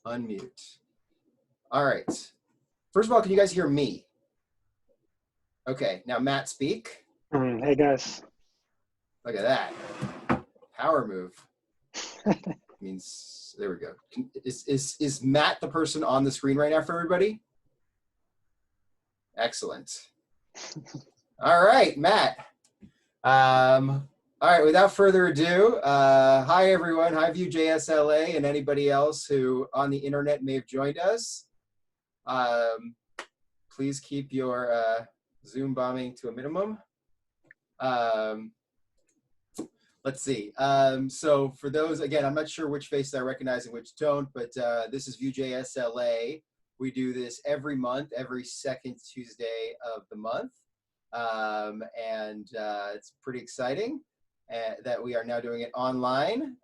Unmute. All right. First of all, can you guys hear me? Okay, now Matt, speak. Hey guys. Look at that. Power move. Means, there we go. Is Matt the person on the screen right now for everybody? Excellent. All right, Matt. All right, without further ado, hi everyone. Hi Vue.js LA and anybody else who on the internet may have joined us. Please keep your Zoom bombing to a minimum. Let's see. So for those, again, I'm not sure which faces I recognize and which don't, but this is Vue.js LA. We do this every month, every second Tuesday of the month. It's pretty exciting that we are now doing it online.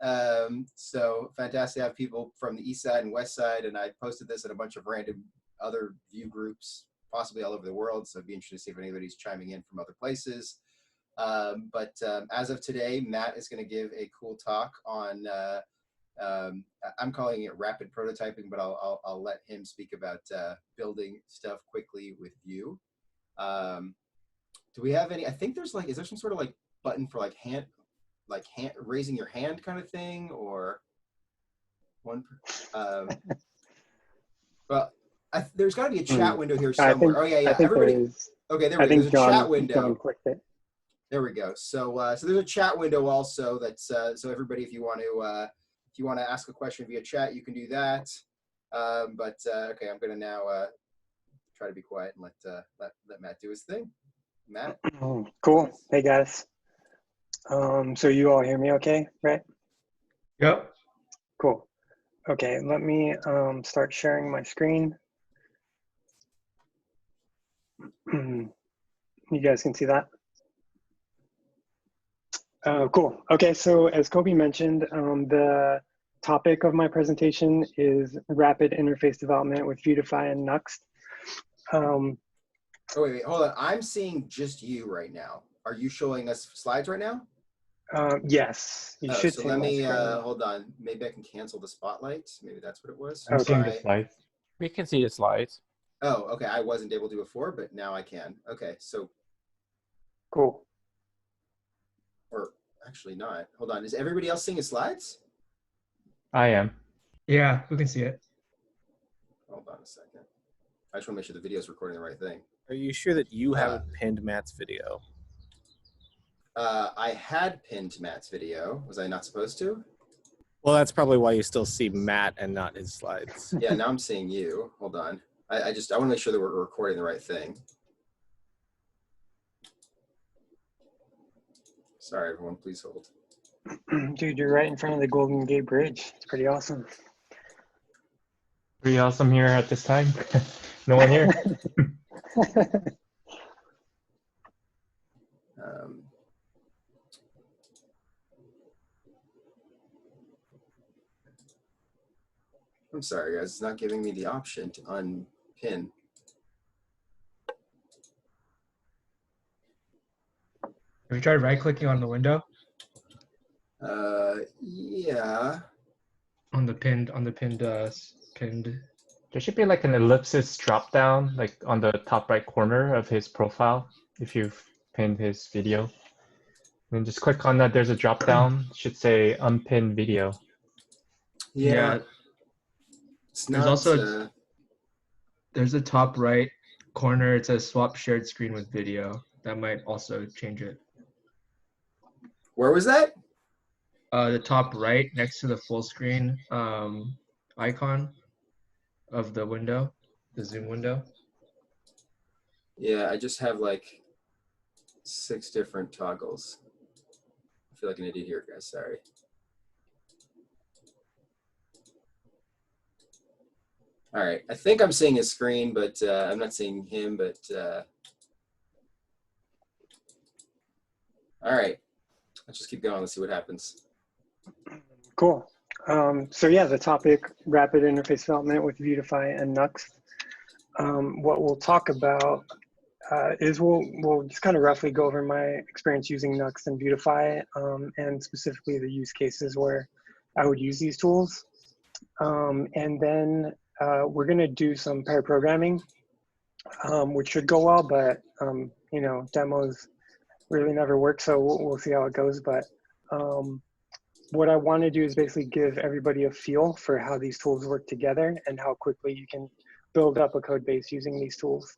So fantastic to have people from the east side and west side, and I posted this in a bunch of random other Vue groups, possibly all over the world, so it'd be interesting to see if anybody's chiming in from other places. As of today, Matt is going to give a cool talk on, I'm calling it rapid prototyping, but I'll let him speak about building stuff quickly with Vue. Do we have any, I think there's like, is there some sort of like button for like hand raising your hand kind of thing, or one, well, there's got to be a chat window here somewhere. Oh yeah, everybody. Okay, there we go. There's a chat window. John clicked it. There we go. So there's a chat window also. That's so everybody, if you want to ask a question via chat, you can do that. Okay, I'm gonna now try to be quiet and let Matt do his thing. Matt. Cool. Hey guys. So you all hear me okay, right? Yep. Cool. Okay, let me start sharing my screen. You guys can see that? Cool. Okay, so as Kobe mentioned, the topic of my presentation is rapid interface development with Vuetify and Nuxt. Oh, wait, hold on. I'm seeing just you right now. Are you showing us slides right now? Yes, you should. So let me, hold on. Maybe I can cancel the spotlight. Maybe that's what it was. I'm seeing the slides. We can see the slides. Oh, okay. I wasn't able to before, but now I can. Okay, so. Cool. Or actually not. Hold on. Is everybody else seeing his slides? I am. Yeah, we can see it. Hold on a second. I just want to make sure the video is recording the right thing. Are you sure that you haven't pinned Matt's video? I had pinned Matt's video. Was I not supposed to? Well, that's probably why you still see Matt and not his slides. Yeah, now I'm seeing you. Hold on. I want to make sure that we're recording the right thing. Sorry, everyone. Please hold. Dude, you're right in front of the Golden Gate Bridge. It's pretty awesome. Pretty awesome here at this time. No one here. I'm sorry, guys. It's not giving me the option to unpin. Have you tried right-clicking on the window? Yeah. On the pinned. There should be like an ellipsis drop-down, like on the top right corner of his profile, if you've pinned his video. And then just click on that. There's a drop-down. It should say unpinned video. Yeah. There's also there's a top right corner. It says swap shared screen with video. That might also change it. Where was that? The top right next to the full screen icon of the window, the Zoom window. Yeah, I just have like 6 different toggles. I feel like an idiot here, guys. Sorry. All right, I think I'm seeing his screen, but I'm not seeing him, but all right, let's just keep going. Let's see what happens. Cool. So yeah, the topic, rapid interface development with Vuetify and Nuxt. What we'll talk about is we'll just kind of roughly go over my experience using Nuxt and Vuetify, and specifically the use cases where I would use these tools. And then we're going to do some pair programming, which should go well, but you know, demos really never work, so we'll see how it goes. But what I want to do is basically give everybody a feel for how these tools work together and how quickly you can build up a code base using these tools.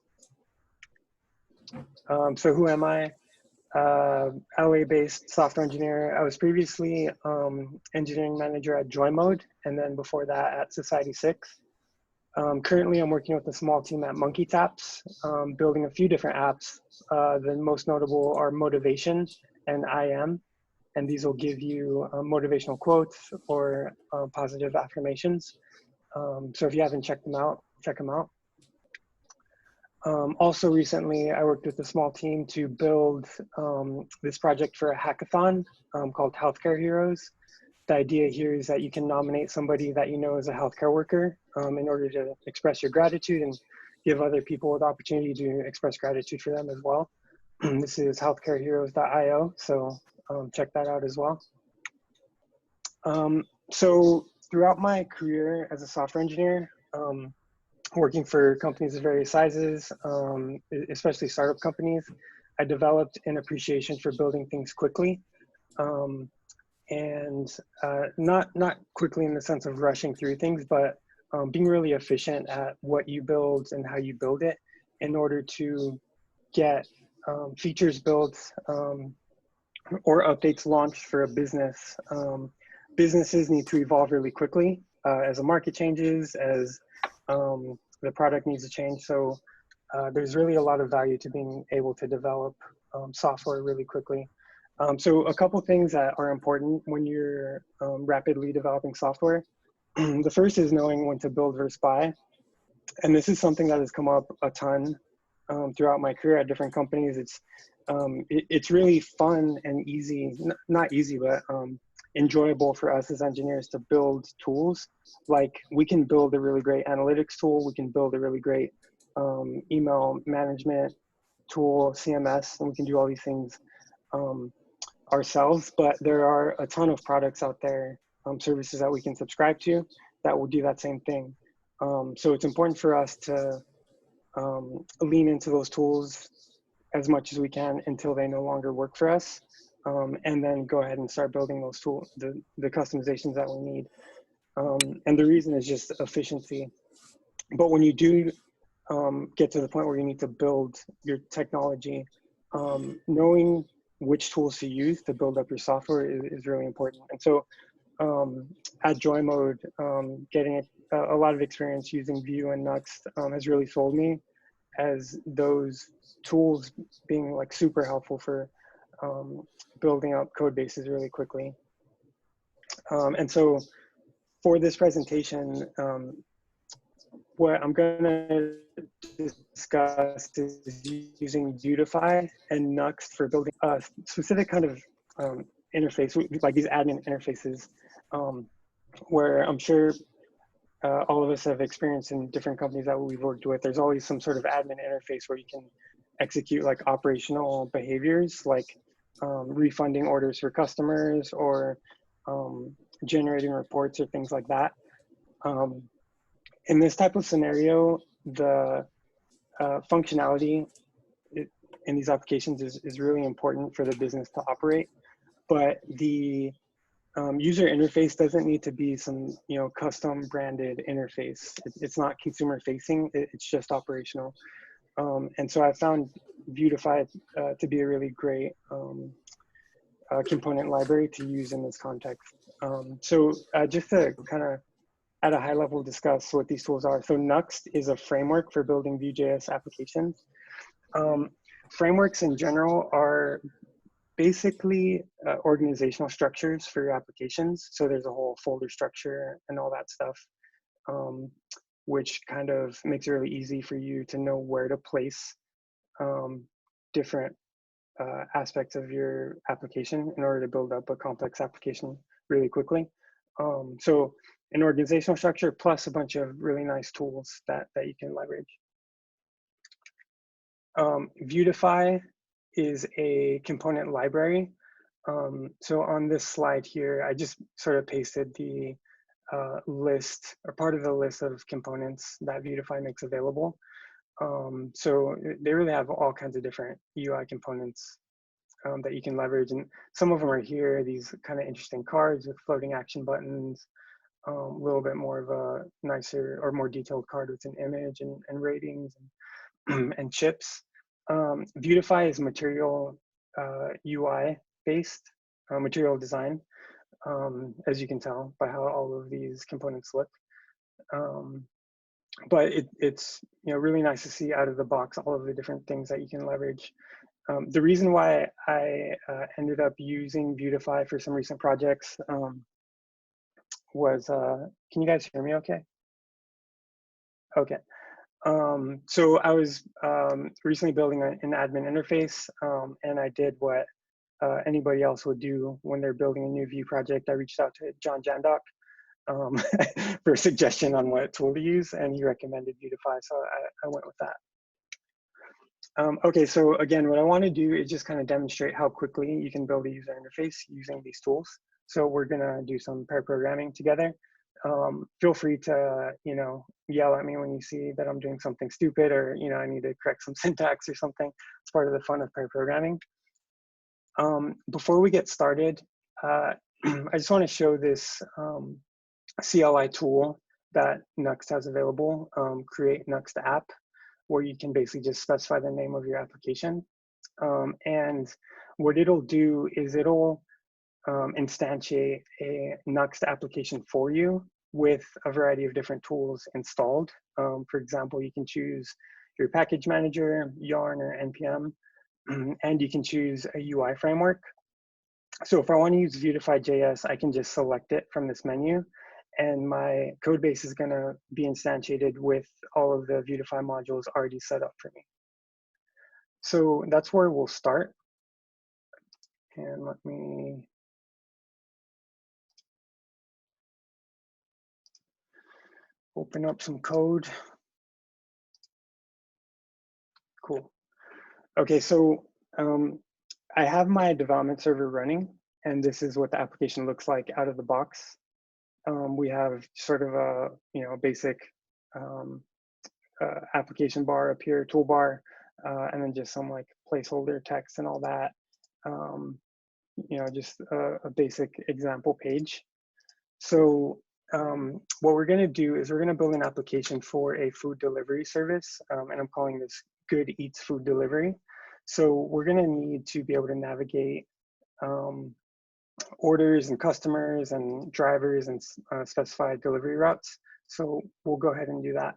So who am I? LA-based software engineer. I was previously engineering manager at JoyMode, and then before that at Society6. Currently, I'm working with a small team at Monkey Taps, building a few different apps. The most notable are Motivation and IM, and these will give you motivational quotes or positive affirmations. So if you haven't checked them out, check them out. Also recently, I worked with a small team to build this project for a hackathon called Healthcare Heroes. The idea here is that you can nominate somebody that you know is a healthcare worker in order to express your gratitude and give other people the opportunity to express gratitude for them as well. This is healthcareheroes.io, so check that out as well. So throughout my career as a software engineer, working for companies of various sizes, especially startup companies, I developed an appreciation for building things quickly. And not quickly in the sense of rushing through things, but being really efficient at what you build and how you build it in order to get features built or updates launched for a business. Businesses need to evolve really quickly as the market changes, as the product needs to change. So there's really a lot of value to being able to develop software really quickly. So a couple things that are important when you're rapidly developing software. The first is knowing when to build versus buy. And this is something that has come up a ton throughout my career at different companies. It's really fun and easy, not easy, but enjoyable for us as engineers to build tools. Like we can build a really great analytics tool. We can build a really great email management tool, CMS, and we can do all these things ourselves, but there are a ton of products out there, services that we can subscribe to that will do that same thing. So it's important for us to lean into those tools as much as we can until they no longer work for us, and then go ahead and start building those tools, the customizations that we need. And the reason is just efficiency. But when you do get to the point where you need to build your technology, knowing which tools to use to build up your software is really important. And so at JoyMode, getting a lot of experience using Vue and Nuxt has really sold me as those tools being like super helpful for building up code bases really quickly. And so for this presentation, what I'm gonna discuss is using Vuetify and Nuxt for building a specific kind of interface, like these admin interfaces, where I'm sure all of us have experienced in different companies that we've worked with. There's always some sort of admin interface where you can execute like operational behaviors, like refunding orders for customers or generating reports or things like that. In this type of scenario, the functionality in these applications is really important for the business to operate, but the user interface doesn't need to be some custom branded interface. It's not consumer facing, it's just operational. And so I found Vuetify to be a really great component library to use in this context. So just to kind of at a high level discuss what these tools are. So Nuxt is a framework for building Vue.js applications. Frameworks in general are basically organizational structures for your applications. So there's a whole folder structure and all that stuff, which kind of makes it really easy for you to know where to place different aspects of your application in order to build up a complex application really quickly. So an organizational structure plus a bunch of really nice tools that you can leverage. Vuetify is a component library. So on this slide here, I just sort of pasted the list, or part of the list of components that Vuetify makes available. So they really have all kinds of different UI components that you can leverage. And some of them are here, these kind of interesting cards with floating action buttons, a little bit more of a nicer or more detailed card with an image and ratings and, and chips. Vuetify is material UI based, material design, as you can tell by how all of these components look. But it's really nice to see out of the box all of the different things that you can leverage. The reason why I ended up using Vuetify for some recent projects was, can you guys hear me okay? Okay. So I was recently building an admin interface, and I did what anybody else would do when they're building a new Vue project. I reached out to John Jandok for a suggestion on what tool to use, and he recommended Vuetify, so I went with that. Okay, so again, what I want to do is just kind of demonstrate how quickly you can build a user interface using these tools. So we're gonna do some pair programming together. Feel free to, yell at me when you see that I'm doing something stupid, or, I need to correct some syntax or something. It's part of the fun of pair programming. Before we get started, I just want to show this CLI tool that Nuxt has available, Create Nuxt App, where you can basically just specify the name of your application. And what it'll do is it'll instantiate a Nuxt application for you with a variety of different tools installed. For example, you can choose your package manager, Yarn, or NPM, and you can choose a UI framework. So if I want to use Vuetify.js, I can just select it from this menu, and my code base is going to be instantiated with all of the Vuetify modules already set up for me. So that's where we'll start. And let me open up some code. Cool. Okay, so I have my development server running, and this is what the application looks like out of the box. We have sort of a basic application bar up here, toolbar, and then just some like placeholder text and all that. Just a basic example page. So what we're going to do is we're going to build an application for a food delivery service, and I'm calling this Good Eats Food Delivery. So we're going to need to be able to navigate orders and customers and drivers and specify delivery routes. So we'll go ahead and do that.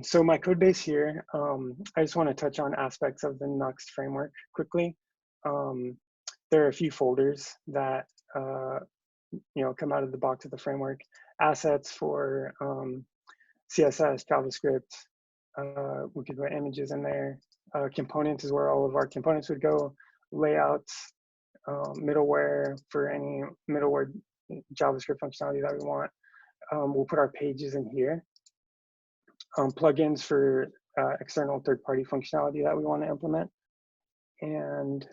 So my code base here, I just want to touch on aspects of the Nuxt framework quickly. There are a few folders that come out of the box of the framework. Assets for CSS, JavaScript. We could put images in there. Components is where all of our components would go. Layouts, middleware for any middleware JavaScript functionality that we want. We'll put our pages in here. Plugins for external third-party functionality that we want to implement. And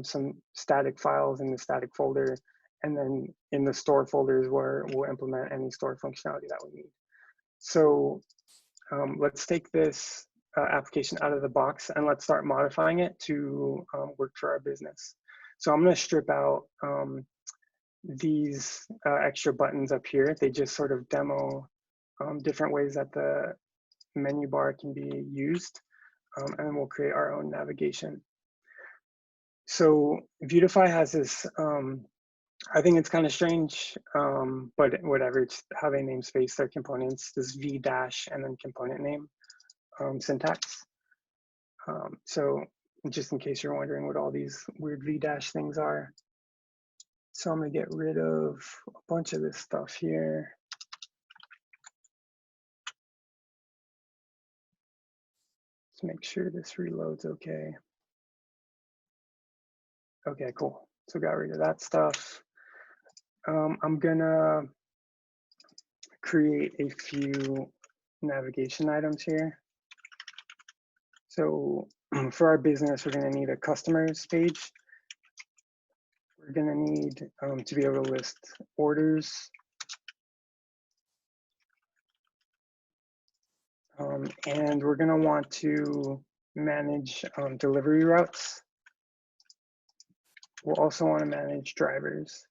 some static files in the static folder. And then in the store folders where we'll implement any store functionality that we need. So let's take this application out of the box and let's start modifying it to work for our business. So I'm going to strip out these extra buttons up here. They just sort of demo different ways that the menu bar can be used, and then we'll create our own navigation. So Vuetify has this, I think it's kind of strange, but whatever, it's how they namespace their components, this v dash and then component name syntax. So just in case you're wondering what all these weird v dash things are. So I'm gonna get rid of a bunch of this stuff here. Let's make sure this reloads okay. Okay, cool. So got rid of that stuff. I'm gonna create a few navigation items here. So for our business, we're gonna need a customers page. We're gonna need to be able to list orders. And we're going to want to manage delivery routes. We'll also want to manage drivers.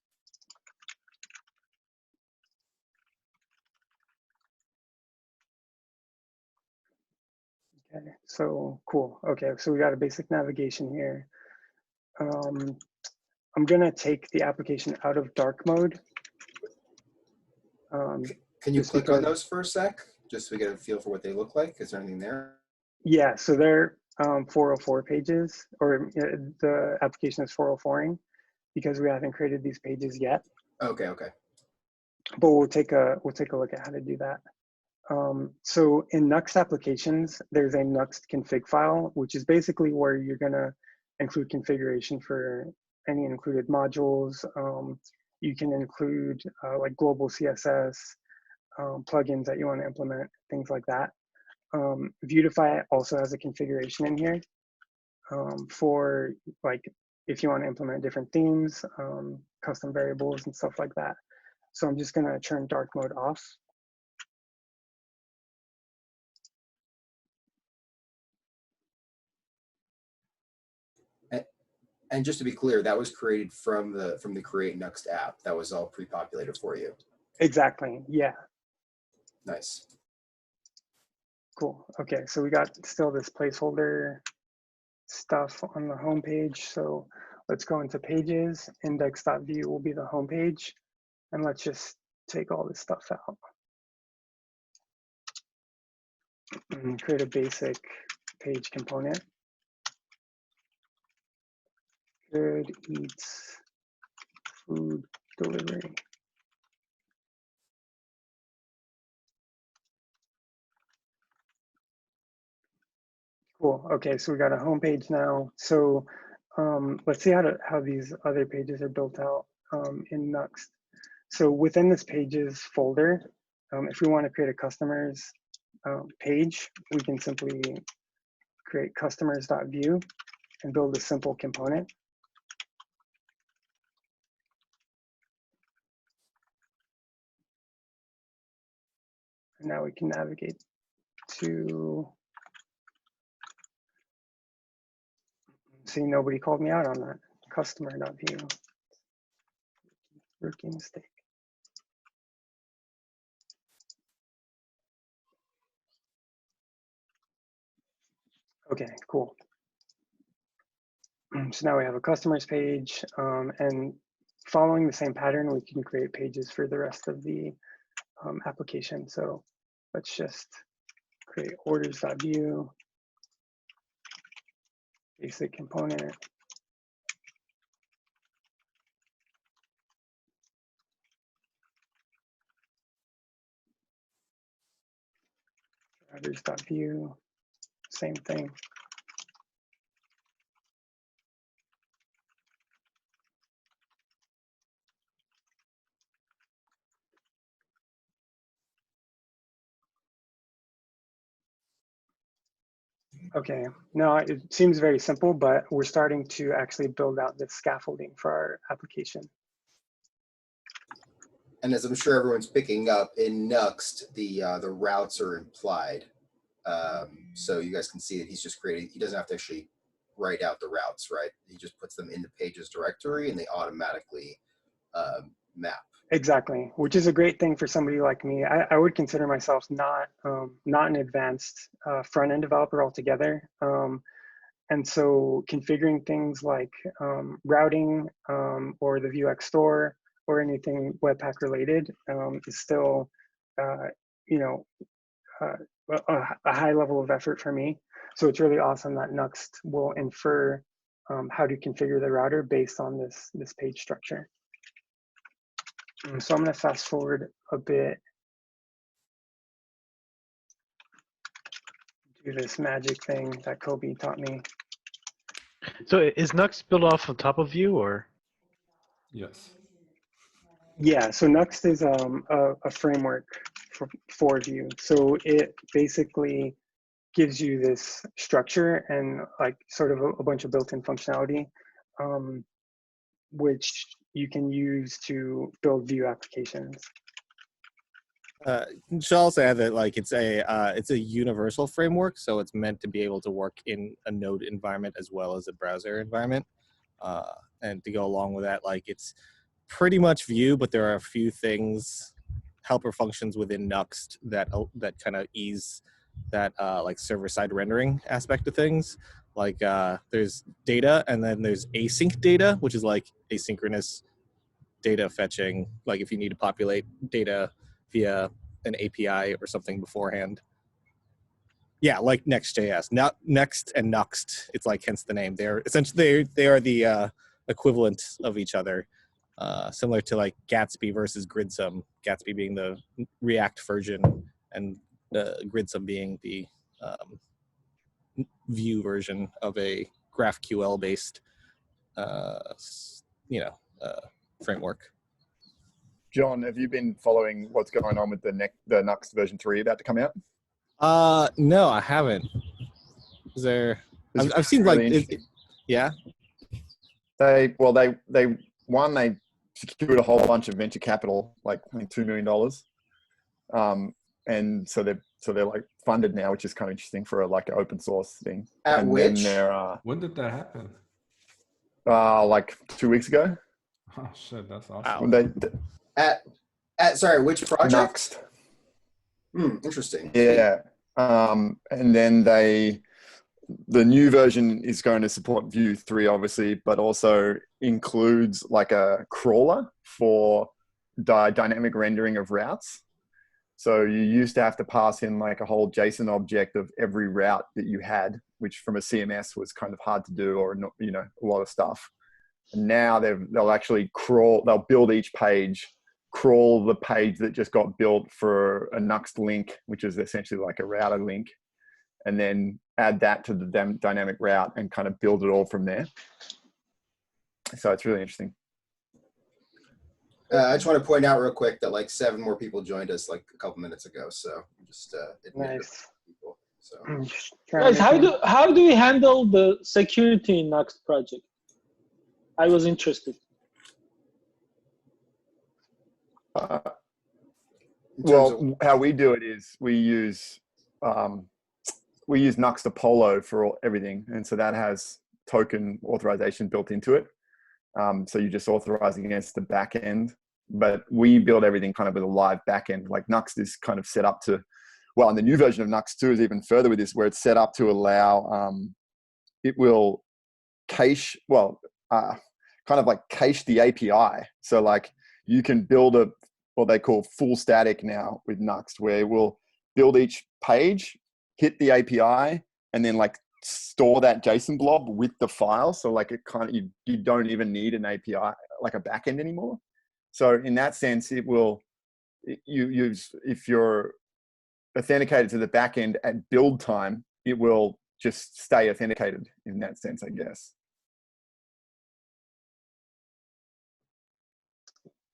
Okay, so cool. Okay, so we got a basic navigation here. I'm going to take the application out of dark mode. Can you click on those for a sec, just so we get a feel for what they look like? Is there anything there? Yeah, so they're 404 pages, or the application is 404ing because we haven't created these pages yet. Okay, okay. But we'll take a look at how to do that. So in Nuxt applications, there's a Nuxt config file, which is basically where you're gonna include configuration for any included modules. You can include like global CSS, plugins that you want to implement, things like that. Vuetify also has a configuration in here for like if you want to implement different themes, custom variables and stuff like that. So I'm just gonna turn dark mode off. And just to be clear, that was created from the Create Nuxt app. That was all pre-populated for you. Exactly, yeah. Nice. Cool, okay, so we got still this placeholder stuff on the home page. So let's go into pages. Index.view will be the home page. And let's just take all this stuff out. And create a basic page component. Good eats food delivery. Cool. Okay, so we got a home page now. So let's see how these other pages are built out in Nuxt. So within this pages folder, if we want to create a customers page, we can simply create customers.view and build a simple component. And now we can navigate to, see, nobody called me out on that, customer.view, rookie mistake. Okay, cool. So now we have a customers page, and following the same pattern, we can create pages for the rest of the application. So let's just create orders.view, basic component. Drivers.view, same thing. Okay, now it seems very simple, but we're starting to actually build out this scaffolding for our application. And as I'm sure everyone's picking up, in Nuxt, the routes are implied. So you guys can see that he's just creating, he doesn't have to actually write out the routes, right? He just puts them in the pages directory and they automatically map. Exactly, which is a great thing for somebody like me. I would consider myself not an advanced front-end developer altogether. And so configuring things like routing or the Vuex store or anything Webpack related is still, you know, a high level of effort for me. So it's really awesome that Nuxt will infer how to configure the router based on this page structure. So I'm going to fast forward a bit. Do this magic thing that Kobe taught me. So is Nuxt built off on top of Vue, or? Yes. Yeah, so Nuxt is a framework for Vue. So it basically gives you this structure and like sort of a bunch of built-in functionality, which you can use to build Vue applications. Should also add that like it's a universal framework, so it's meant to be able to work in a Node environment as well as a browser environment. And to go along with that, like it's pretty much Vue, but there are a few things, helper functions within Nuxt that kind of ease that like server-side rendering aspect of things. Like there's data, and then there's async data, which is like asynchronous data fetching, like if you need to populate data via an API or something beforehand. Yeah, like Next.js. Now, Next and Nuxt, it's like hence the name. They're essentially they are the equivalent of each other, similar to like Gatsby versus Gridsome. Gatsby being the React version, and Gridsome being the Vue version of a GraphQL based, framework. John, have you been following what's going on with the Nuxt version 3 about to come out? No, I haven't. Is there? I've seen really like, yeah. They secured a whole bunch of venture capital, like I think $2 million, and so they're like funded now, which is kind of interesting for like an open source thing. At and which? Then When did that happen? like 2 weeks ago. Oh shit, that's awesome. When At sorry, which project? Nuxt. Interesting. Yeah. And then the new version is going to support Vue 3, obviously, but also includes like a crawler for dynamic rendering of routes. So you used to have to pass in like a whole JSON object of every route that you had, which from a CMS was kind of hard to do, or not, a lot of stuff. And now they'll actually they'll build each page, crawl the page that just got built for a Nuxt link, which is essentially like a router link, and then add that to the dynamic route and kind of build it all from there. So it's really interesting. I just want to point out real quick that like 7 more people joined us like a couple minutes ago. So just Nice. people. So Guys, how do we handle the security in Nuxt project? I was interested. Well, how we do it is we use Nuxt Apollo for everything, and so that has token authorization built into it. So you just authorize against the back end, but we build everything kind of with a live back end. Like Nuxt is kind of set up to, well, and the new version of Nuxt 2 is even further with this, where it's set up to allow, it will cache, kind of like cache the API. So like you can build what they call full static now with Nuxt, where we'll build each page, hit the API, and then like store that JSON blob with the file. So like it kind of, you don't even need an API, like a backend anymore. So in that sense, if you're authenticated to the backend at build time, it will just stay authenticated in that sense, I guess.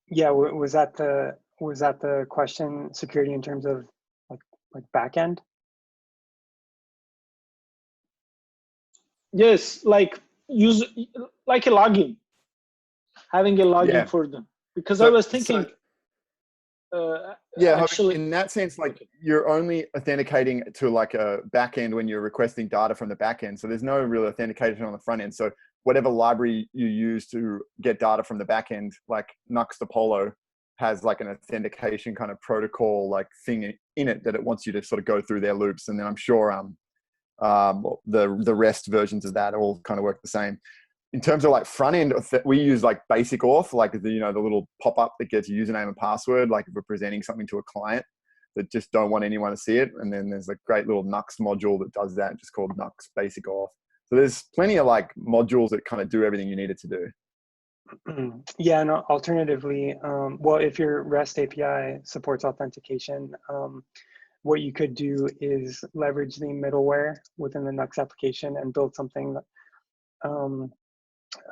Yeah, was that the question? Security in terms of like backend? Yes, like use like a login, having a login for them. Because I was thinking, actually, in that sense, like you're only authenticating to like a backend when you're requesting data from the backend. So there's no real authentication on the front end. So whatever library you use to get data from the backend, like Nuxt Apollo has like an authentication kind of protocol like thing in it that it wants you to sort of go through their loops. And then I'm sure the REST versions of that all kind of work the same. In terms of like front end, we use like basic auth, like the little pop up that gets username and password, like if we're presenting something to a client that just don't want anyone to see it. And then there's a great little Nuxt module that does that, just called Nuxt Basic Auth. So there's plenty of like modules that kind of do everything you need it to do. Yeah, and alternatively, well, if your REST API supports authentication, what you could do is leverage the middleware within the Nuxt application and build something,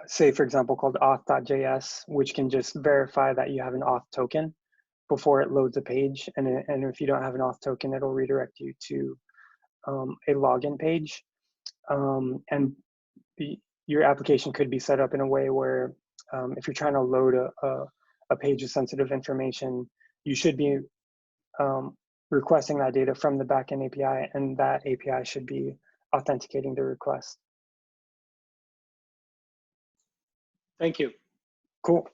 say, for example, called auth.js, which can just verify that you have an auth token before it loads a page. And if you don't have an auth token, it'll redirect you to a login page. And your application could be set up in a way where if you're trying to load a page of sensitive information, you should be requesting that data from the backend API, and that API should be authenticating the request. Thank you. Cool.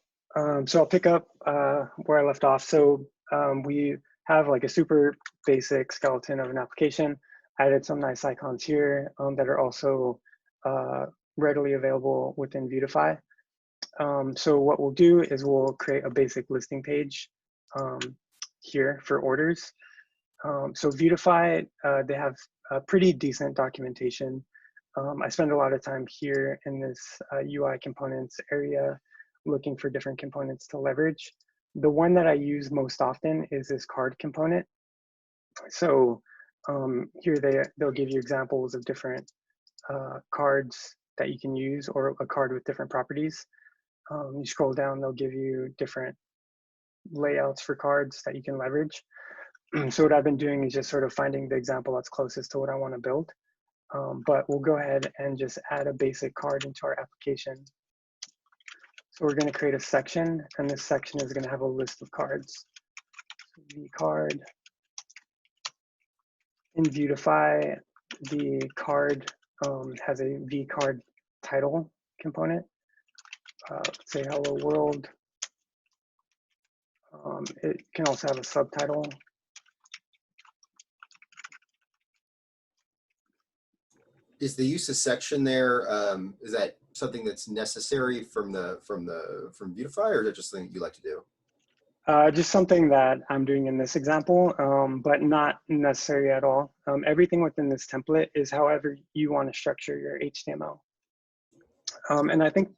So I'll pick up where I left off. So we have like a super basic skeleton of an application. I added some nice icons here that are also readily available within Vuetify. So what we'll do is we'll create a basic listing page here for orders. So Vuetify, they have a pretty decent documentation. I spend a lot of time here in this UI components area looking for different components to leverage. The one that I use most often is this card component. So here they'll give you examples of different cards that you can use, or a card with different properties. You scroll down, they'll give you different layouts for cards that you can leverage. So what I've been doing is just sort of finding the example that's closest to what I want to build. But we'll go ahead and just add a basic card into our application. So we're going to create a section, and this section is going to have a list of cards. V card. In Vuetify, the card has a V card title component. Let's say hello world. It can also have a subtitle. Is the use of section there? Is that something that's necessary from Vuetify, or is it just something that you like to do? Just something that I'm doing in this example, but not necessary at all. Everything within this template is however you want to structure your HTML. And I think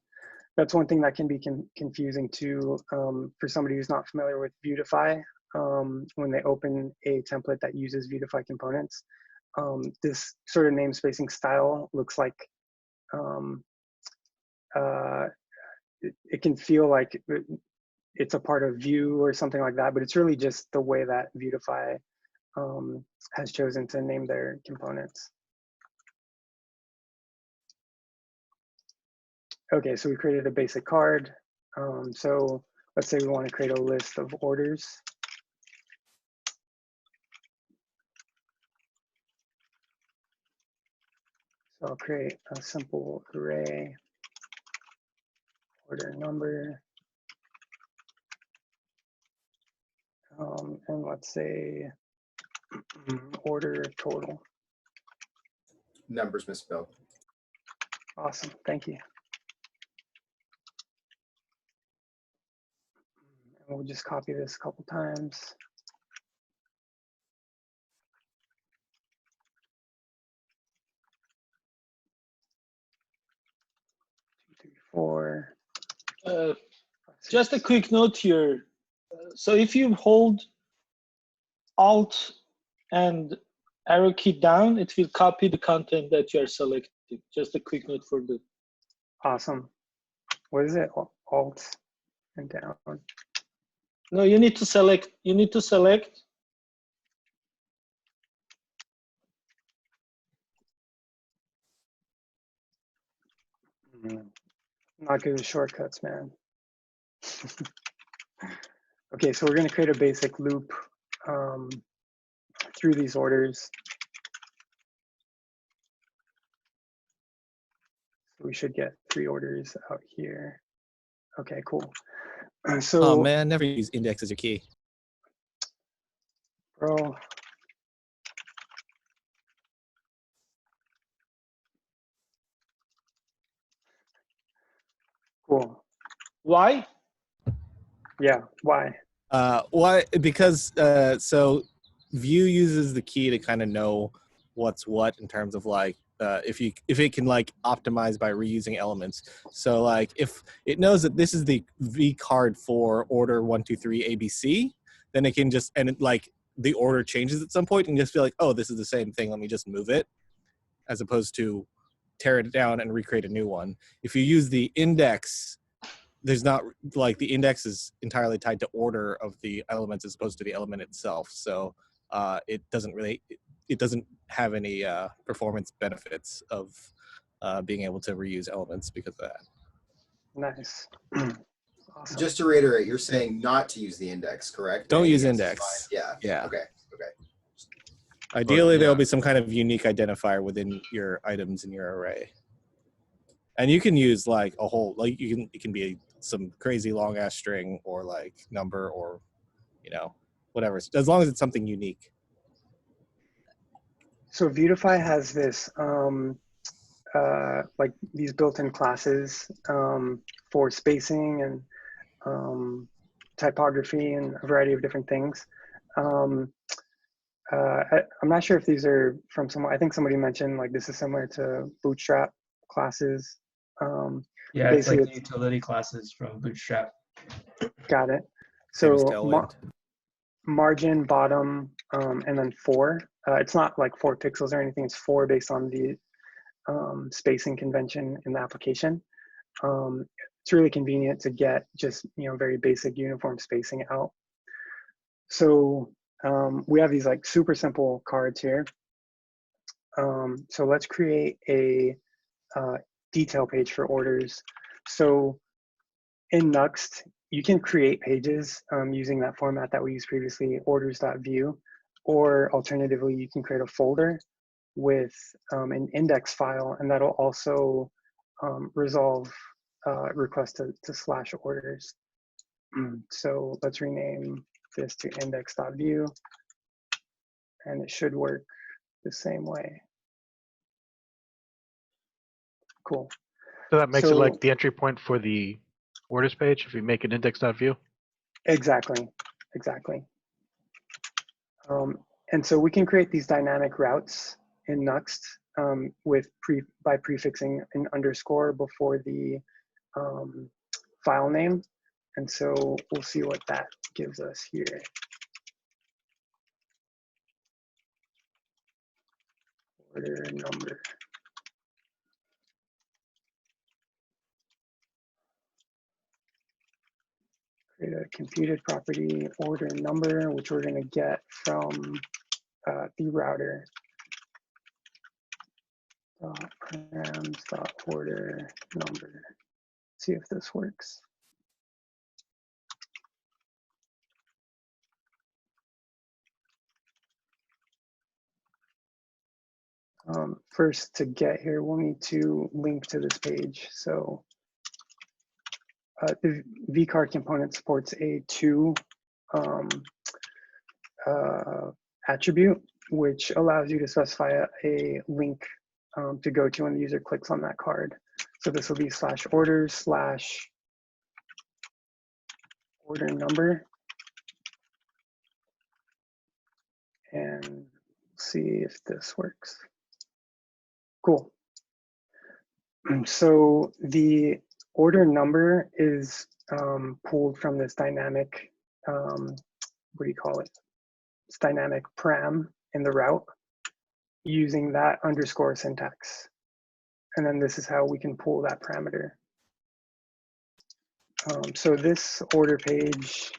that's one thing that can be confusing too for somebody who's not familiar with Vuetify. When they open a template that uses Vuetify components, this sort of namespacing style looks like it can feel like it's a part of Vue or something like that, but it's really just the way that Vuetify has chosen to name their components. Okay, so we created a basic card. So let's say we want to create a list of orders. So I'll create a simple array, order number, and let's say order total. Numbers misspelled. Awesome, thank you. And we'll just copy this a couple times. Four. Just a quick note here. So if you hold Alt and arrow key down, it will copy the content that you are selecting. Just a quick note for the. Awesome. What is it? Alt and down. No, you need to select. You need to select. Not good with shortcuts, man. Okay, so we're going to create a basic loop through these orders. So we should get 3 orders out here. Okay, cool. So, oh man, never use index as your key. Bro. Cool. Why? Yeah, why? Why? Because so Vue uses the key to kind of know what's what in terms of like if it can like optimize by reusing elements. So like if it knows that this is the V card for order 1, 2, 3 ABC, then it can just and it, like the order changes at some point and just be like, oh, this is the same thing. Let me just move it, as opposed to tear it down and recreate a new one. If you use the index, there's not like the index is entirely tied to order of the elements as opposed to the element itself. So it doesn't have any performance benefits of being able to reuse elements because of that. Nice. Awesome. Just to reiterate, you're saying not to use the index, correct? Don't use Anything else is index. fine? Yeah. Yeah. Okay. Okay. Ideally, yeah. there'll be some kind of unique identifier within your items in your array. And you can use like a whole, like it can be some crazy long ass string or like number or, you know, whatever, as long as it's something unique. So Vuetify has this, like these built-in classes for spacing and typography and a variety of different things. I'm not sure if these are from someone, I think somebody mentioned like this is similar to Bootstrap classes. Yeah, it's like basically the utility classes from Bootstrap. Got it. Same as So Tailwind. margin, bottom, and then 4. It's not like 4 pixels or anything. It's 4 based on the spacing convention in the application. It's really convenient to get just very basic uniform spacing out. So we have these like super simple cards here. So let's create a detail page for orders. So in Nuxt, you can create pages using that format that we used previously, orders.vue, or alternatively, you can create a folder with an index file, and that'll also resolve requests to slash orders. So let's rename this to index.vue, and it should work the same way. Cool. So that makes it So- like the entry point for the orders page if we make an index.vue. Exactly. And so we can create these dynamic routes in Nuxt by prefixing an underscore before the file name. And so we'll see what that gives us here. Order number. Create a computed property order number, which we're going to get from the router. Params.order number. See if this works. First, to get here, we'll need to link to this page. So the vCard component supports a to attribute, which allows you to specify a link to go to when the user clicks on that card. So this will be /orders/ order number. And see if this works. Cool. So the order number is pulled from this dynamic, what do you call it? It's dynamic param in the route using that underscore syntax. And then this is how we can pull that parameter. So this order page,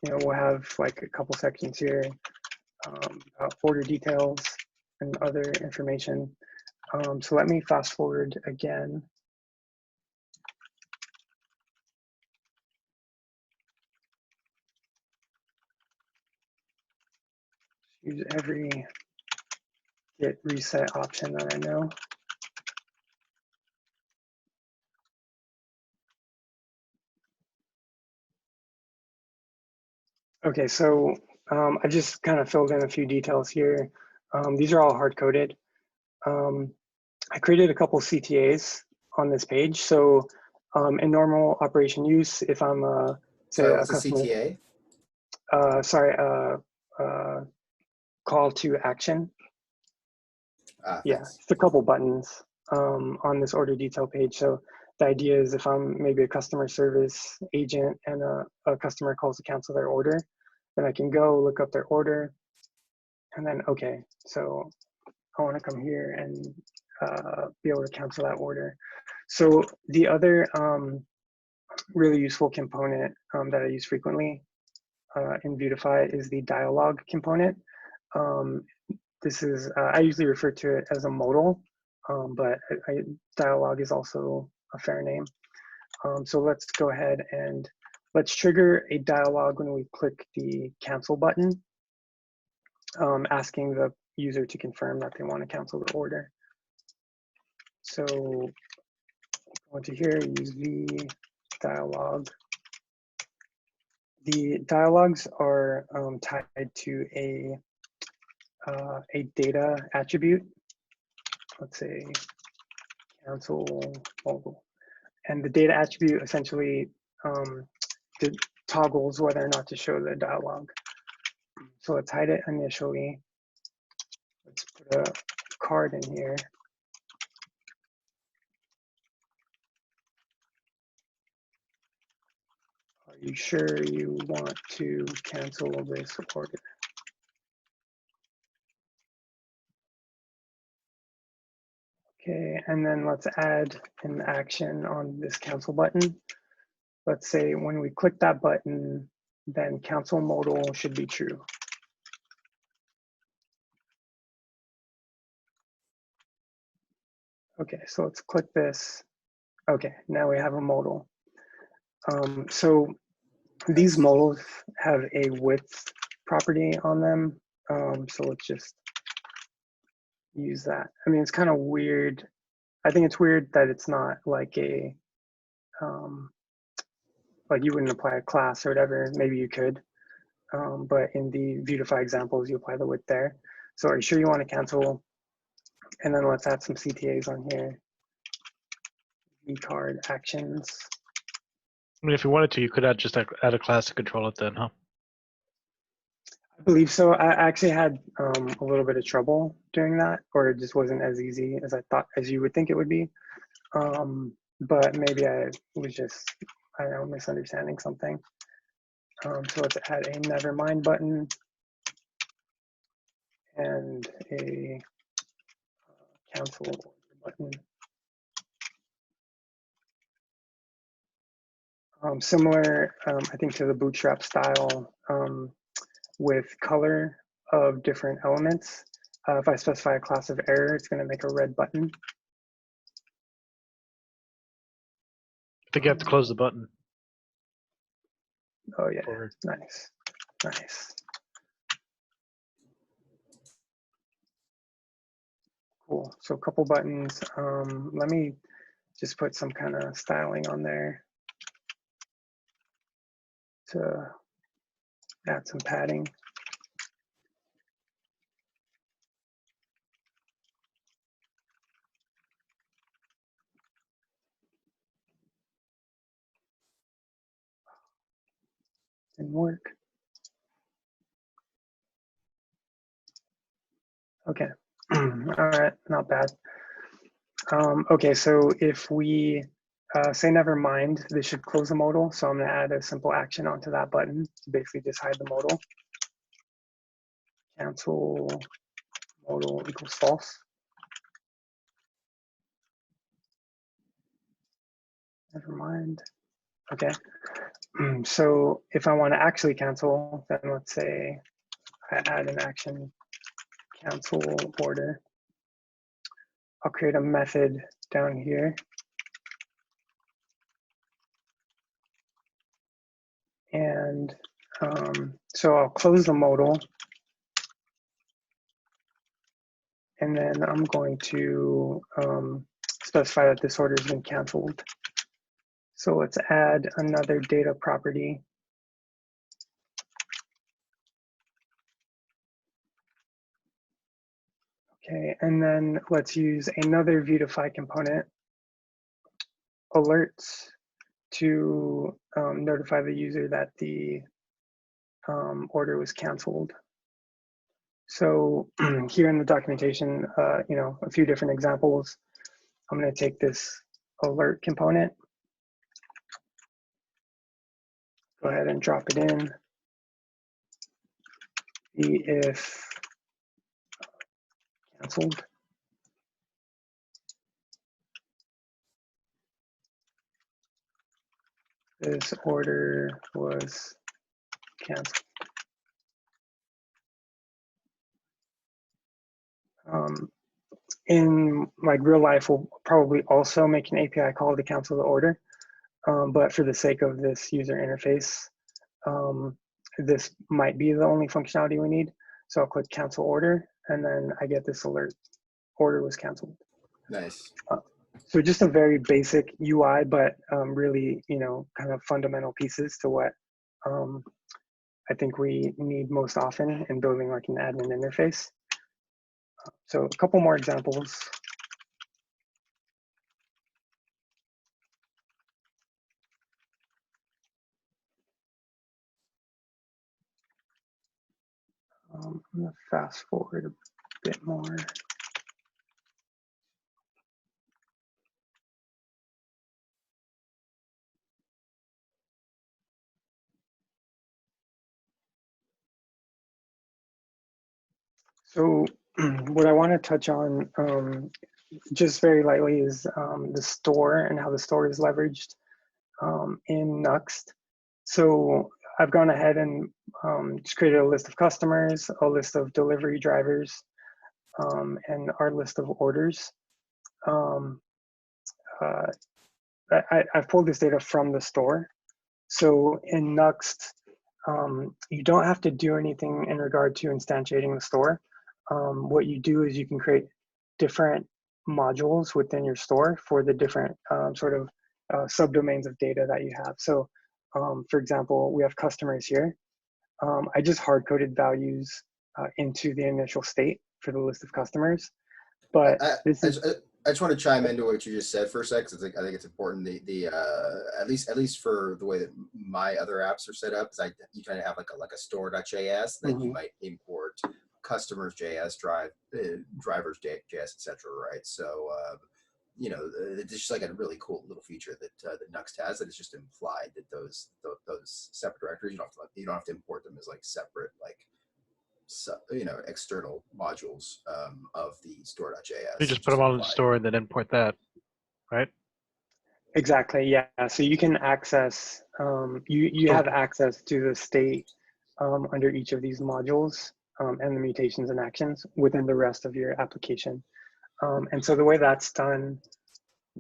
we'll have like a couple sections here, order details and other information. So let me fast forward again. Use every git reset option that I know. Okay, so I just kind of filled in a few details here. These are all hard-coded. I created a couple CTAs on this page. So in normal operation use, if I'm say Sorry, a what's customer, a CTA? Call to action. Yeah, Thanks. it's a couple buttons on this order detail page. So the idea is if I'm maybe a customer service agent and a customer calls to cancel their order, then I can go look up their order and then, okay, so I want to come here and be able to cancel that order. So the other really useful component that I use frequently in Vuetify is the dialog component. This is, I usually refer to it as a modal, but dialog is also a fair name. So let's go ahead and let's trigger a dialog when we click the cancel button, asking the user to confirm that they want to cancel the order. So go into here, use the dialog. The dialogs are tied to a data attribute. Let's say cancel mobile. And the data attribute essentially toggles whether or not to show the dialog. So let's hide it initially. Let's put a card in here. Are you sure you want to cancel this order? Okay, and then let's add an action on this cancel button. Let's say when we click that button, then cancel modal should be true. Okay, so let's click this. Okay, now we have a modal. So these modals have a width property on them. So let's just use that. I mean, it's kind of weird. I think it's weird that it's not like a, like you wouldn't apply a class or whatever. Maybe you could, but in the Vuetify examples, you apply the width there. So are you sure you want to cancel? And then let's add some CTAs on here. Card actions. I mean, if you wanted to, you could just add a class to control it then, huh? I believe so. I actually had a little bit of trouble doing that, or it just wasn't as easy as I thought, as you would think it would be. But maybe I was just, I don't know, misunderstanding something. So let's add a never mind button and a cancel button. Similar, I think, to the Bootstrap style with color of different elements. If I specify a class of error, it's going to make a red button. I think you have to close the button. Oh yeah, nice, nice. Cool, so a couple buttons. Let me just put some kind of styling on there to add some padding. Didn't work. Okay, all right, not bad. Okay, so if we say never mind, this should close the modal. So I'm gonna add a simple action onto that button to basically just hide the modal. Cancel modal equals false. Never mind. Okay, so if I want to actually cancel, then let's say I add an action, cancel order. I'll create a method down here. And so I'll close the modal. And then I'm going to specify that this order has been canceled. So let's add another data property. Okay, and then let's use another Vuetify component, alerts, to notify the user that the order was canceled. So here in the documentation, you know, a few different examples. I'm going to take this alert component, go ahead and drop it in. The if canceled. This order was canceled. In like real life, we'll probably also make an API call to cancel the order. but for the sake of this user interface, this might be the only functionality we need. So I'll click cancel order, and then I get this alert, order was canceled. Nice. So just a very basic UI, but really, kind of fundamental pieces to what I think we need most often in building like an admin interface. So a couple more examples. I'm gonna fast forward a bit more. So what I want to touch on just very lightly is the store and how the store is leveraged in Nuxt. So I've gone ahead and just created a list of customers, a list of delivery drivers, and our list of orders. I've pulled this data from the store. So in Nuxt, you don't have to do anything in regard to instantiating the store. What you do is you can create different modules within your store for the different sort of subdomains of data that you have. So for example, we have customers here. I just hard-coded values into the initial state for the list of customers. But I just want to chime into what you just said for a sec, because I think it's important. At least for the way that my other apps are set up, is you kind of have like a store.js that you might import customers.js, drivers.js, etc. Right? So it's just like a really cool little feature that that Nuxt has, that it's just implied that those separate directories, you don't have to import them as like separate external modules of the store.js. You just put them all in the store and then import that, right? Exactly, yeah. So you can access, you have access to the state under each of these modules and the mutations and actions within the rest of your application. And so the way that's done.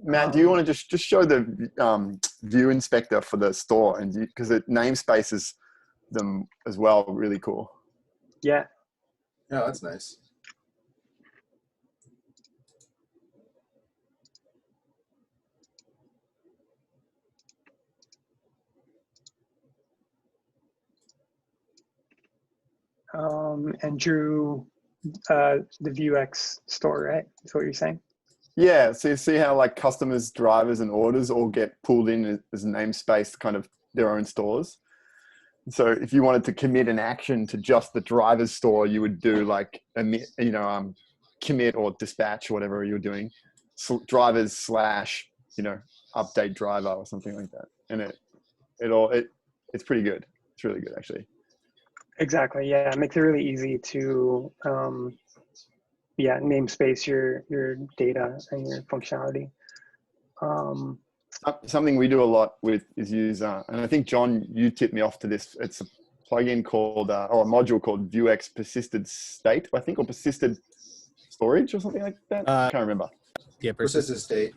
Matt, do you want to just show the view inspector for the store, and because it namespaces them as well, really cool. Yeah. Oh, that's nice. And drew the Vuex store, right? That's what you're saying? Yeah, so you see how like customers, drivers, and orders all get pulled in as namespace, kind of their own stores. So if you wanted to commit an action to just the driver's store, you would do like commit or dispatch, whatever you're doing, drivers / update driver or something like that. And it's pretty good. It's really good, actually. Exactly. Yeah, it makes it really easy to namespace your data and your functionality. Something we do a lot with is use, and I think John, you tipped me off to this. It's a plugin called, or a module called Vuex Persisted State, I think, or Persisted Storage or something like that. I can't remember. Yeah, Persisted State.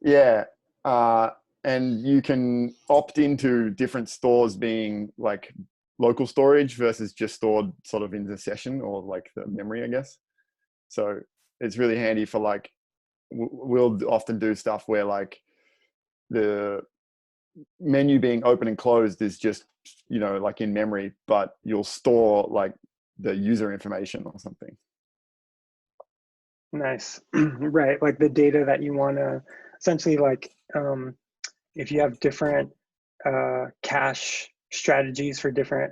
Yeah, and you can opt into different stores being like local storage versus just stored sort of in the session or like the memory, I guess. So it's really handy for like, we'll often do stuff where like the menu being open and closed is just, like in memory, but you'll store like the user information or something. Nice. Right, like the data that you want to essentially like, if you have different cache strategies for different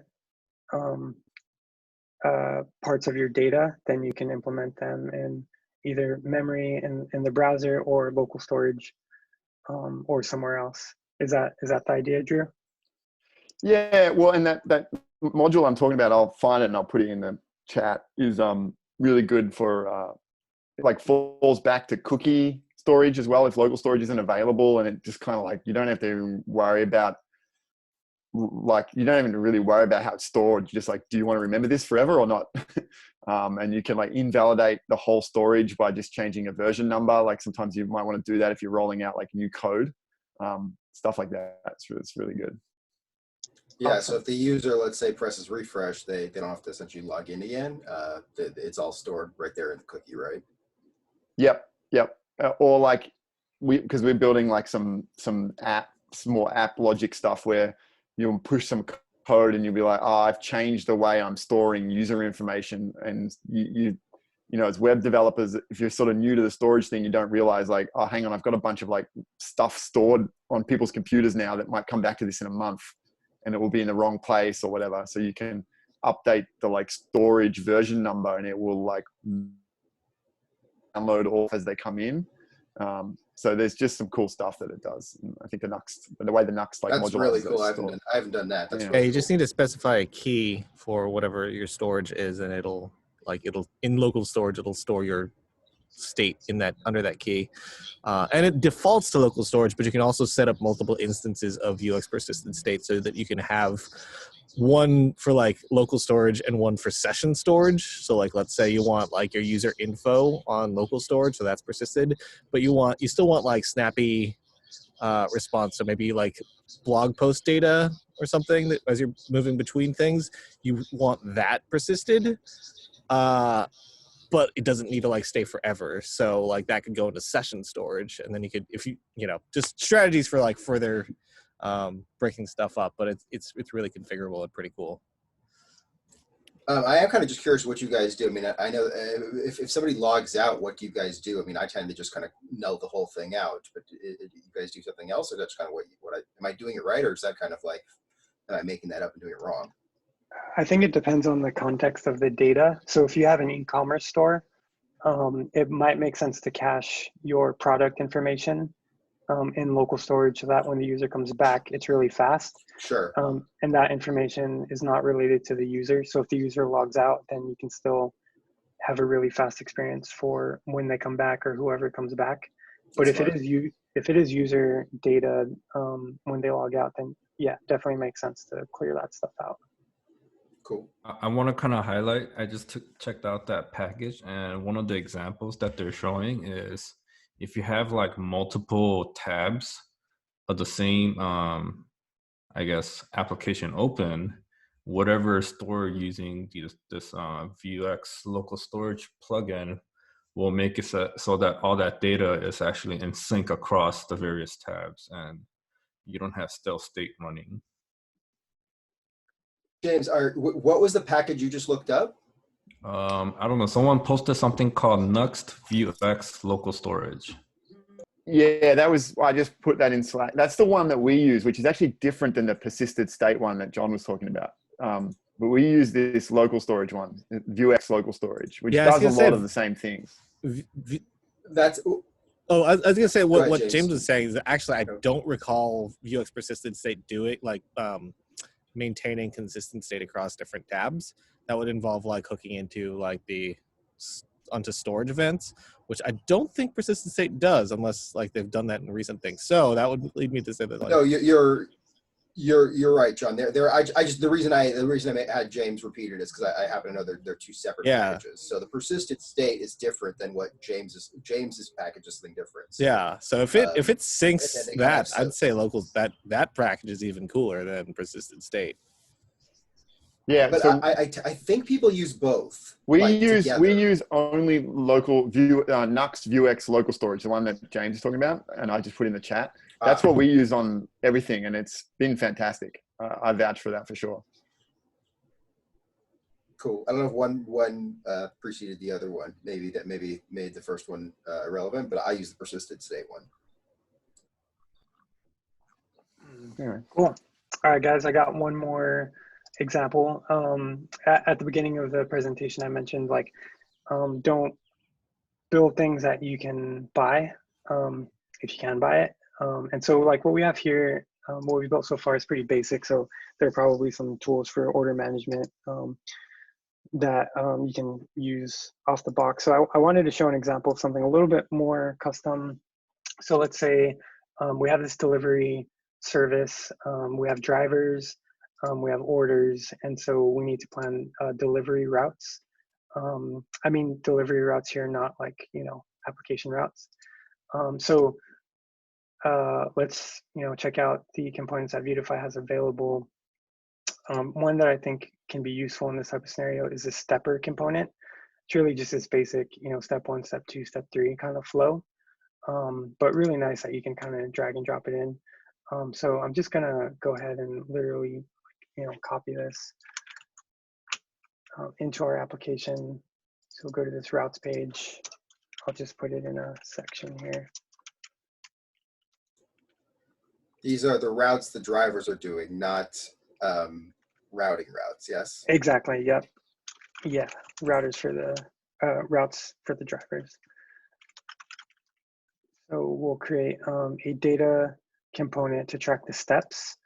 parts of your data, then you can implement them in either memory in the browser or local storage or somewhere else. Is that the idea, Drew? Yeah, well, and that module I'm talking about, I'll find it and I'll put it in the chat, is really good for like falls back to cookie storage as well if local storage isn't available, and it just kind of like, you don't have to worry about, like, you don't even really worry about how it's stored. You're just like, do you want to remember this forever or not? And you can like invalidate the whole storage by just changing a version number. Like sometimes you might want to do that if you're rolling out like new code. stuff like that. It's really good. Yeah, Awesome. so if the user, let's say, presses refresh, they don't have to essentially log in again. It's all stored right there in the cookie, right? Yep. Or like because we're building like some more app logic stuff where you'll push some code and you'll be like, oh, I've changed the way I'm storing user information. And you know, as web developers, if you're sort of new to the storage thing, you don't realize like, oh, hang on, I've got a bunch of like stuff stored on people's computers now that might come back to this in a month and it will be in the wrong place or whatever. So you can update the like storage version number and it will like download all as they come in. So there's just some cool stuff that it does. And I think the way the Nuxt like That's really cool. I haven't done that. That's really you cool. just need to specify a key for whatever your storage is, and it'll in local storage it'll store your state in that under that key, and it defaults to local storage. But you can also set up multiple instances of Vuex persistent state so that you can have one for like local storage and one for session storage. So like, let's say you want like your user info on local storage, so that's persisted, but you still want like snappy response. So maybe like blog post data or something that as you're moving between things, you want that persisted, but it doesn't need to like stay forever. So like that could go into session storage, and then you could, if you know, just strategies for like further breaking stuff up, but it's really configurable and pretty cool. I am kind of just curious what you guys do. I mean, I know if somebody logs out, what do you guys do? I mean, I tend to just kind of null the whole thing out, but do you guys do something else, or that's kind of am I doing it right, or is that kind of like, am I making that up and doing it wrong? I think it depends on the context of the data. So if you have an e-commerce store, it might make sense to cache your product information in local storage so that when the user comes back, it's really fast. Sure. And that information is not related to the user. So if the user logs out, then you can still have a really fast experience for when they come back or whoever comes back. But if it is user data when they log out, then yeah, definitely makes sense to clear that stuff out. Cool. I want to kind of highlight, I just checked out that package, and one of the examples that they're showing is if you have like multiple tabs of the same, I guess, application open, whatever store using this Vuex local storage plugin will make it so that all that data is actually in sync across the various tabs, and you don't have stale state running. James, what was the package you just looked up? I don't know. Someone posted something called Nuxt Vuex local storage. Yeah, I just put that in Slack. That's the one that we use, which is actually different than the persisted state one that John was talking about. But we use this local storage one, Vuex local storage, which does a lot of the same things. That's. Oh, I was going to say what James. James was saying is that actually I don't recall Vuex persistent state maintaining consistent state across different tabs. That would involve like hooking into like onto storage events, which I don't think persistent state does unless like they've done that in recent things. So that would lead me to say that like, no, you're right, John. The reason I had James repeat it is because I happen to know they're two separate packages. So the persistent state is different than what James's package is something different. So, yeah. So if it syncs that, I'd say that package is even cooler than persistent state. Yeah, but so I think people use both. We use only local Nuxt Vuex local storage, the one that James is talking about, and I just put in the chat. That's what we use on everything, and it's been fantastic. I vouch for that for sure. Cool. I don't know if one preceded the other one. Maybe that made the first one irrelevant, but I use the persisted state one. Anyway. Cool. All right, guys, I got one more example. At the beginning of the presentation, I mentioned like don't build things that you can buy if you can buy it. And so like what we have here, what we built so far is pretty basic. So there are probably some tools for order management that you can use off the box. So I wanted to show an example of something a little bit more custom. So let's say we have this delivery service, we have drivers, we have orders, and so we need to plan delivery routes. I mean delivery routes here, not like, application routes. So let's check out the components that Vuetify has available. One that I think can be useful in this type of scenario is a stepper component. It's really just this basic, step 1, step 2, step 3 kind of flow, but really nice that you can kind of drag and drop it in. So I'm just gonna go ahead and literally, copy this into our application. So we'll go to this routes page. I'll just put it in a section here. These are the routes the drivers are doing, not routing routes, yes? Exactly, yep. Yeah, routers for the routes for the drivers. So we'll create a data component to track the steps.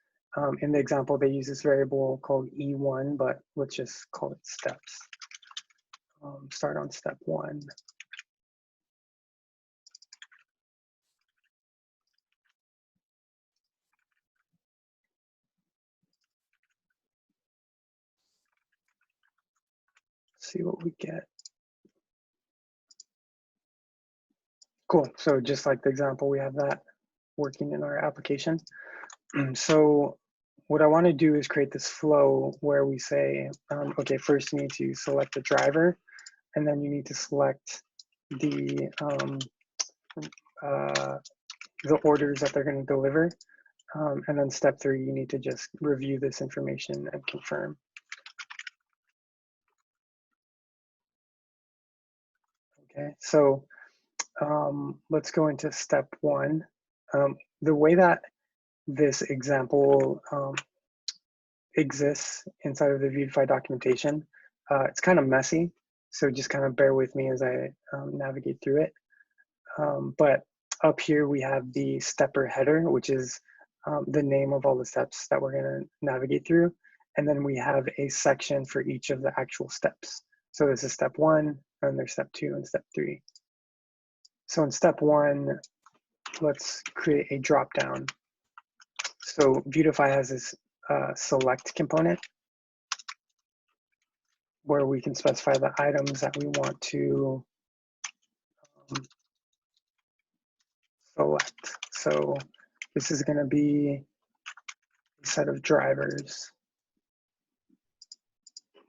In the example, they use this variable called E1, but let's just call it steps. Start on step 1. See what we get. Cool. So just like the example, we have that working in our application. So what I want to do is create this flow where we say, okay, first you need to select the driver, and then you need to select the orders that they're going to deliver. And then step 3, you need to just review this information and confirm. Okay, so let's go into step 1. The way that this example exists inside of the Vuetify documentation, it's kind of messy, so just kind of bear with me as I navigate through it. But up here we have the stepper header, which is the name of all the steps that we're going to navigate through. And then we have a section for each of the actual steps. So this is step 1, and there's step 2 and step 3. So in step 1, let's create a dropdown. So Vuetify has this select component where we can specify the items that we want to select. So this is going to be a set of drivers.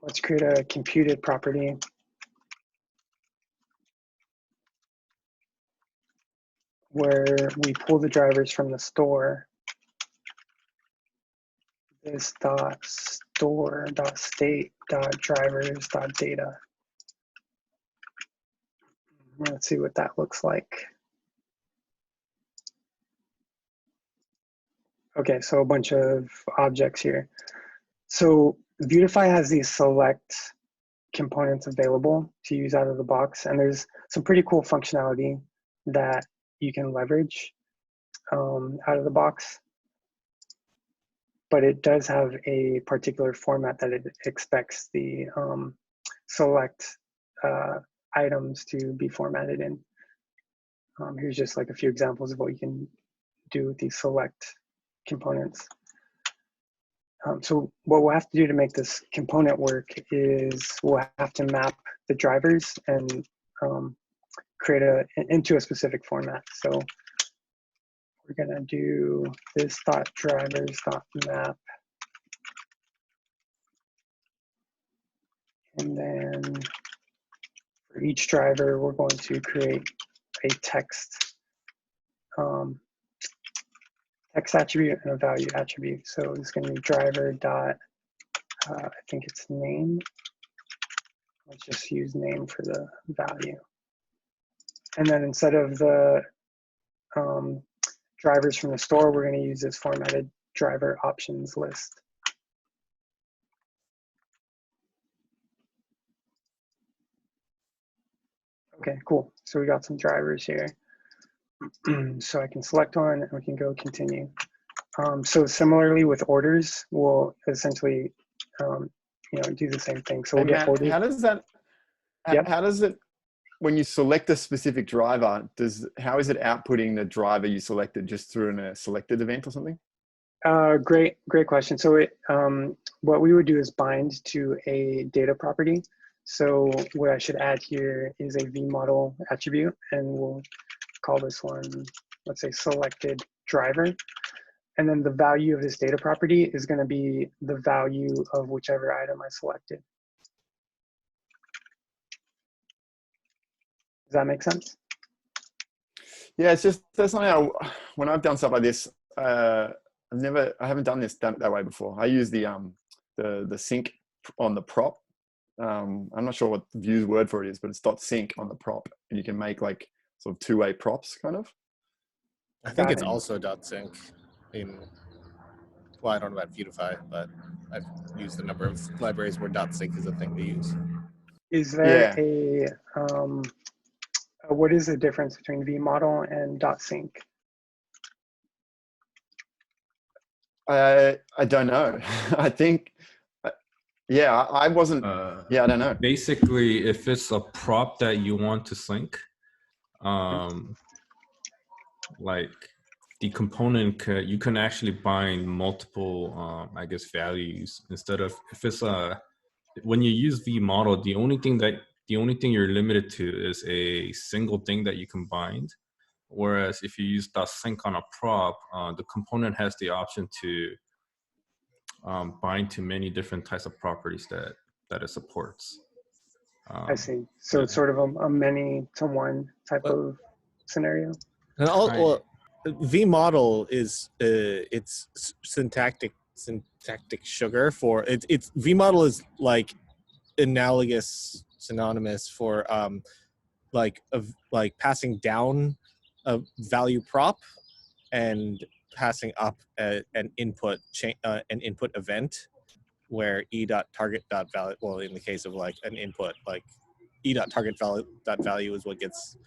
Let's create a computed property where we pull the drivers from the store. This .store.state.drivers.data. Let's see what that looks like. Okay, so a bunch of objects here. So Vuetify has these select components available to use out of the box, and there's some pretty cool functionality that you can leverage out of the box. But it does have a particular format that it expects the select items to be formatted in. Here's just like a few examples of what you can do with these select components. So what we'll have to do to make this component work is we'll have to map the drivers and create into a specific format. So we're gonna do this .drivers.map, and then for each driver we're going to create a text attribute and a value attribute. So it's going to be driver dot, I think it's name. Let's just use name for the value. And then instead of the drivers from the store, we're going to use this formatted driver options list. Okay, cool. So we got some drivers here. So I can select one and we can go continue. So similarly with orders, we'll essentially do the same thing. So we'll get orders. How does that? How does it? When you select a specific driver, how is it outputting the driver you selected just through a selected event or something? Great question. So what we would do is bind to a data property. So what I should add here is a vModel attribute, and we'll call this one, let's say, selected driver. And then the value of this data property is going to be the value of whichever item I selected. Does that make sense? Yeah, it's just that's not how. When I've done stuff like this, I haven't done that way before. I use the sync on the prop. I'm not sure what Vue's word for it is, but it's .sync on the prop, and you can make like sort of two-way props, kind of. I think it's also .sync. Well, I don't know about Vuetify, but I've used a number of libraries where .sync is a thing to use. Is there what is the difference between vModel and .sync? I don't know. I think, I wasn't. I don't know. Basically, if it's a prop that you want to sync, like the component, you can actually bind multiple, I guess, values instead of if it's when you use vModel, the only thing you're limited to is a single thing that you can bind. Whereas if you use .sync on a prop, the component has the option to bind to many different types of properties that it supports. I see. So it's sort of a many to one type of scenario. And vModel is it's syntactic sugar for it's vModel is like synonymous for like passing down a value prop and passing up an input event where e.target.value, well, in the case of like an input, like e.target.value is what gets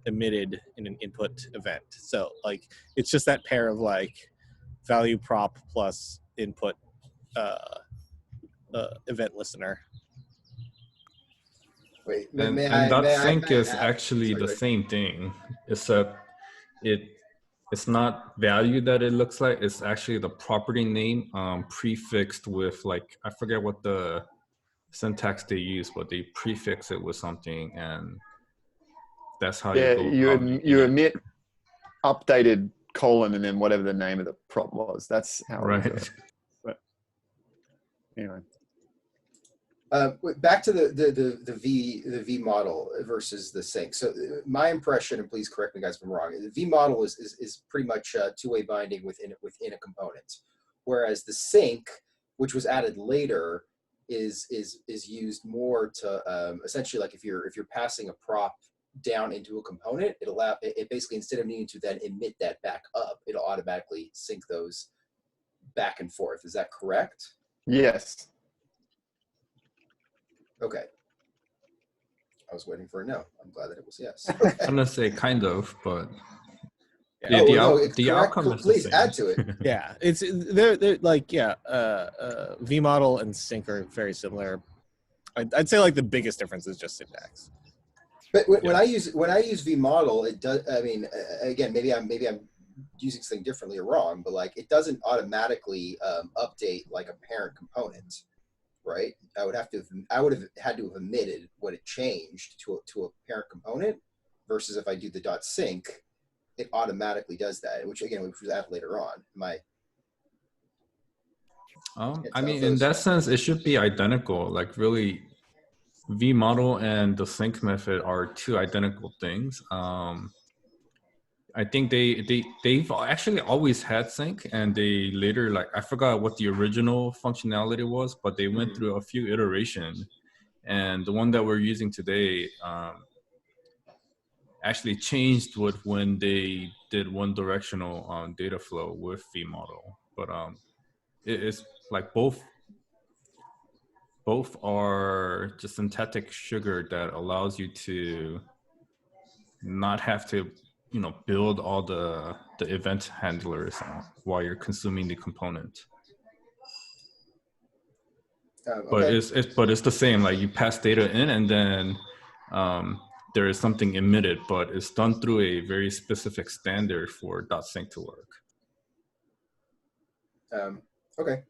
emitted in an input event. So like it's just that pair of like value prop plus input event listener. Wait, .sync is actually the same thing, except it's not value that it looks like. It's actually the property name prefixed with, like, I forget what the syntax they use, but they prefix it with something, and that's how you emit updated colon and then whatever the name of the prop was. That's how it was. But anyway. Back to the V model versus the sync. So my impression, and please correct me guys if I'm wrong, the V model is pretty much two-way binding within a component, whereas the sync, which was added later, is used more to essentially, like if you're passing a prop down into a component, it basically, instead of needing to then emit that back up, it'll automatically sync those back and forth. Is that correct? Yes. Okay. I was waiting for a no. I'm glad that it was yes. Okay. I'm gonna say kind of, but yeah, the outcome is please the same. add to it. Yeah, they're like vModel and sync are very similar. I'd say like the biggest difference is just syntax. But when I use vModel, it does. I mean, again, maybe I'm using something differently or wrong, but like it doesn't automatically update like a parent component. Right, I would have had to have emitted what it changed to a parent component, versus if I do the .sync, it automatically does that, which was added later on. I mean, in that sense, it should be identical. Like really, vModel and the sync method are two identical things. I think they've actually always had sync, and they later, like, I forgot what the original functionality was, but they went through a few iterations, and the one that we're using today actually changed when they did one directional data flow with vModel. But it's like both are just syntactic sugar that allows you to not have to build all the event handlers while you're consuming the component. Okay. But it's the same. Like you pass data in, and then there is something emitted, but it's done through a very specific standard for .sync to work. Okay.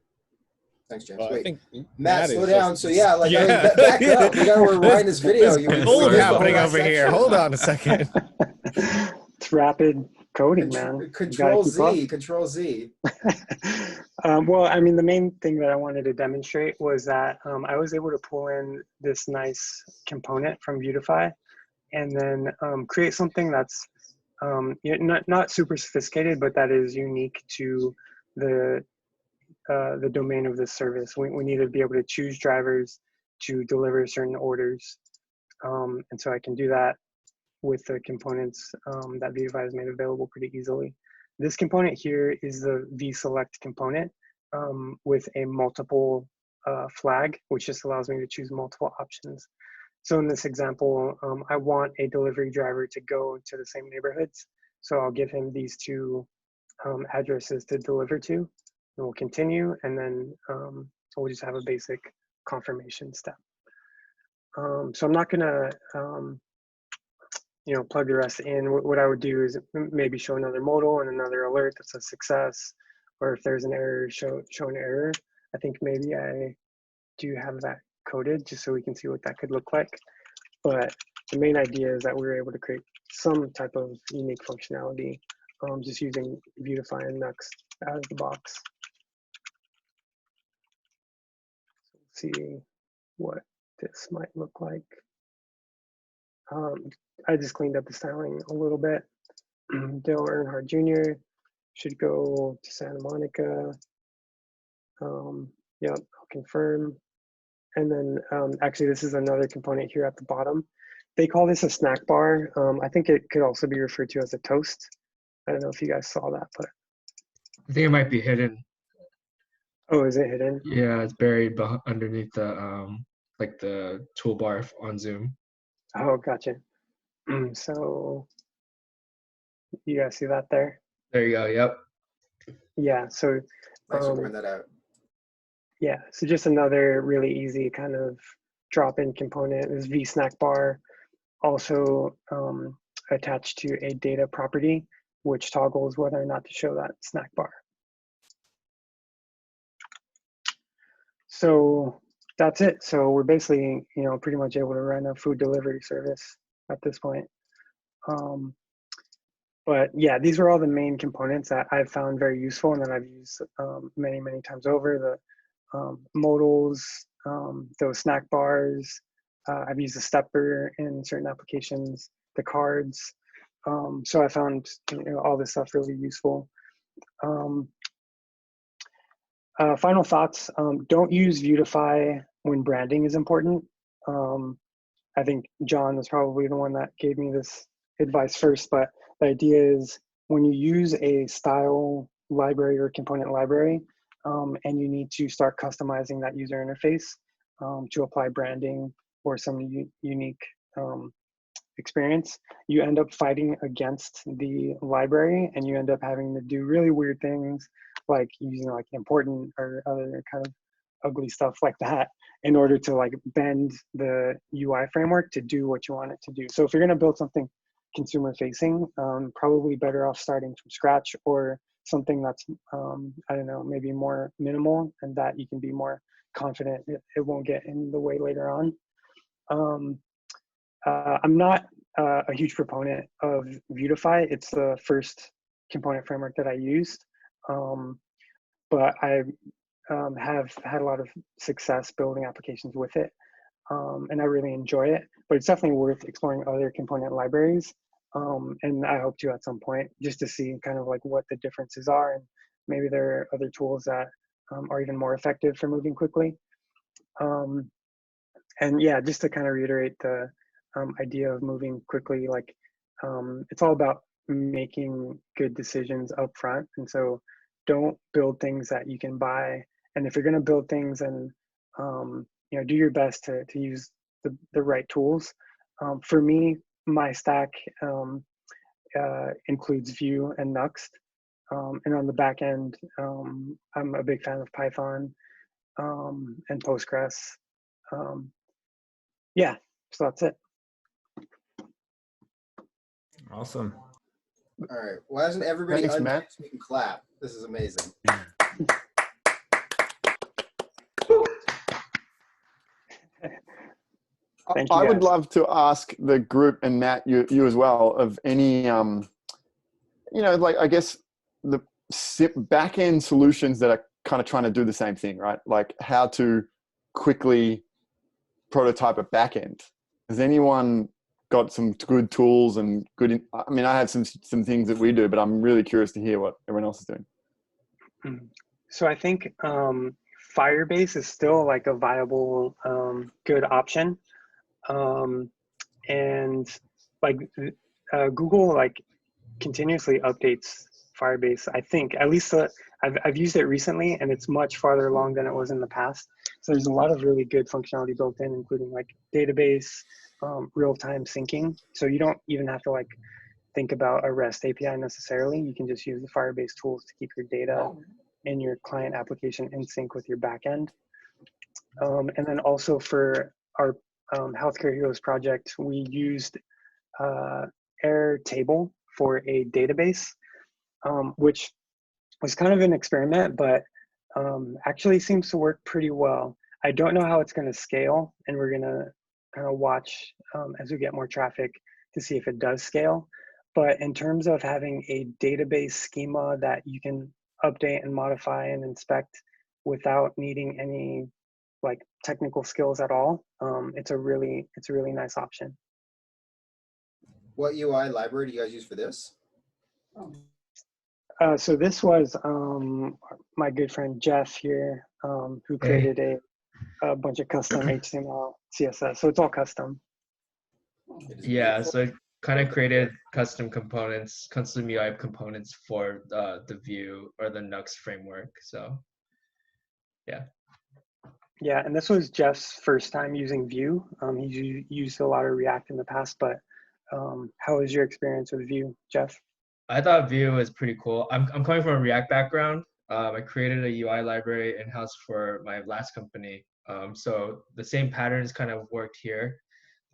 Thanks, James. Well, Wait, Matt, slow down. So back up. We gotta rewind this video. What's happening over here? Hold on a second. It's rapid coding, man. Control Z, Control Z. Well, I mean, the main thing that I wanted to demonstrate was that I was able to pull in this nice component from Vuetify and then create something that's not super sophisticated, but that is unique to the domain of this service. We need to be able to choose drivers to deliver certain orders. And so I can do that with the components that Vuetify has made available pretty easily. This component here is the vSelect component with a multiple flag, which just allows me to choose multiple options. So in this example, I want a delivery driver to go to the same neighborhoods. So I'll give him these two addresses to deliver to, and we'll continue, and then we'll just have a basic confirmation step. So I'm not gonna plug the rest in. What I would do is maybe show another modal and another alert that says success, or if there's an error, show an error. I think maybe I do have that coded just so we can see what that could look like. But the main idea is that we were able to create some type of unique functionality just using Vuetify and Nuxt out of the box. So let's see what this might look like. I just cleaned up the styling a little bit. Dale Earnhardt Jr. should go to Santa Monica. Yep, I'll confirm. And then actually this is another component here at the bottom. They call this a snack bar. I think it could also be referred to as a toast. I don't know if you guys saw that, but. I think it might be hidden. Oh, is it hidden? Yeah, it's buried underneath the like the toolbar on Zoom. Oh, gotcha. So you guys see that there? There you go. Yep. Yeah. So. Thanks for pointing that out. Yeah. So just another really easy kind of drop-in component is vSnackBar, also attached to a data property, which toggles whether or not to show that snack bar. So that's it. So we're basically, pretty much able to run a food delivery service at this point. But yeah, these were all the main components that I've found very useful and that I've used many, many times over. The modals, those snack bars. I've used the stepper in certain applications, the cards. So I found all this stuff really useful. Final thoughts, don't use Vuetify when branding is important. I think John was probably the one that gave me this advice first, but the idea is when you use a style library or component library, and you need to start customizing that user interface to apply branding or some unique experience, you end up fighting against the library and you end up having to do really weird things like using like important or other kind of ugly stuff like that in order to like bend the UI framework to do what you want it to do. So if you're going to build something consumer facing, probably better off starting from scratch or something that's, I don't know, maybe more minimal and that you can be more confident it won't get in the way later on. I'm not a huge proponent of Vuetify. It's the first component framework that I used, but I have had a lot of success building applications with it, and I really enjoy it. But it's definitely worth exploring other component libraries, and I hope to at some point just to see kind of like what the differences are, and maybe there are other tools that are even more effective for moving quickly. And yeah, just to kind of reiterate the idea of moving quickly, like it's all about making good decisions up front. And so don't build things that you can buy. And if you're going to build things, and do your best to use the right tools. For me, my stack includes Vue and Nuxt. And on the back end, I'm a big fan of Python and Postgres. Yeah, so that's it. Awesome. All right. Why doesn't everybody Thanks, Matt. clap? This is amazing. I would love to ask the group and Matt, you as well, of any you know, like I guess the back-end solutions that are kind of trying to do the same thing, right? Like how to quickly prototype a backend. Has anyone got some good tools and good? I mean, I have some things that we do, but I'm really curious to hear what everyone else is doing. So I think Firebase is still like a viable, good option, and like Google like continuously updates Firebase. I think at least I've used it recently, and it's much farther along than it was in the past. So there's a lot of really good functionality built in, including like database, real-time syncing. So you don't even have to like think about a REST API necessarily. You can just use the Firebase tools to keep your data in your client application in sync with your backend. And then also for our Healthcare Heroes project, we used Airtable for a database, which was kind of an experiment, but actually seems to work pretty well. I don't know how it's going to scale, and we're going to kind of watch as we get more traffic to see if it does scale. But in terms of having a database schema that you can update and modify and inspect without needing any like technical skills at all, it's a really nice option. What UI library do you guys use for this? So this was my good friend Jeff here, who created a bunch of custom HTML, CSS. So it's all custom. Yeah, so it kind of created custom components, custom UI components for the Vue or the Nuxt framework. So yeah. Yeah, and this was Jeff's first time using Vue. He's used a lot of React in the past, but how was your experience with Vue, Jeff? I thought Vue was pretty cool. I'm coming from a React background. I created a UI library in-house for my last company. So the same patterns kind of worked here.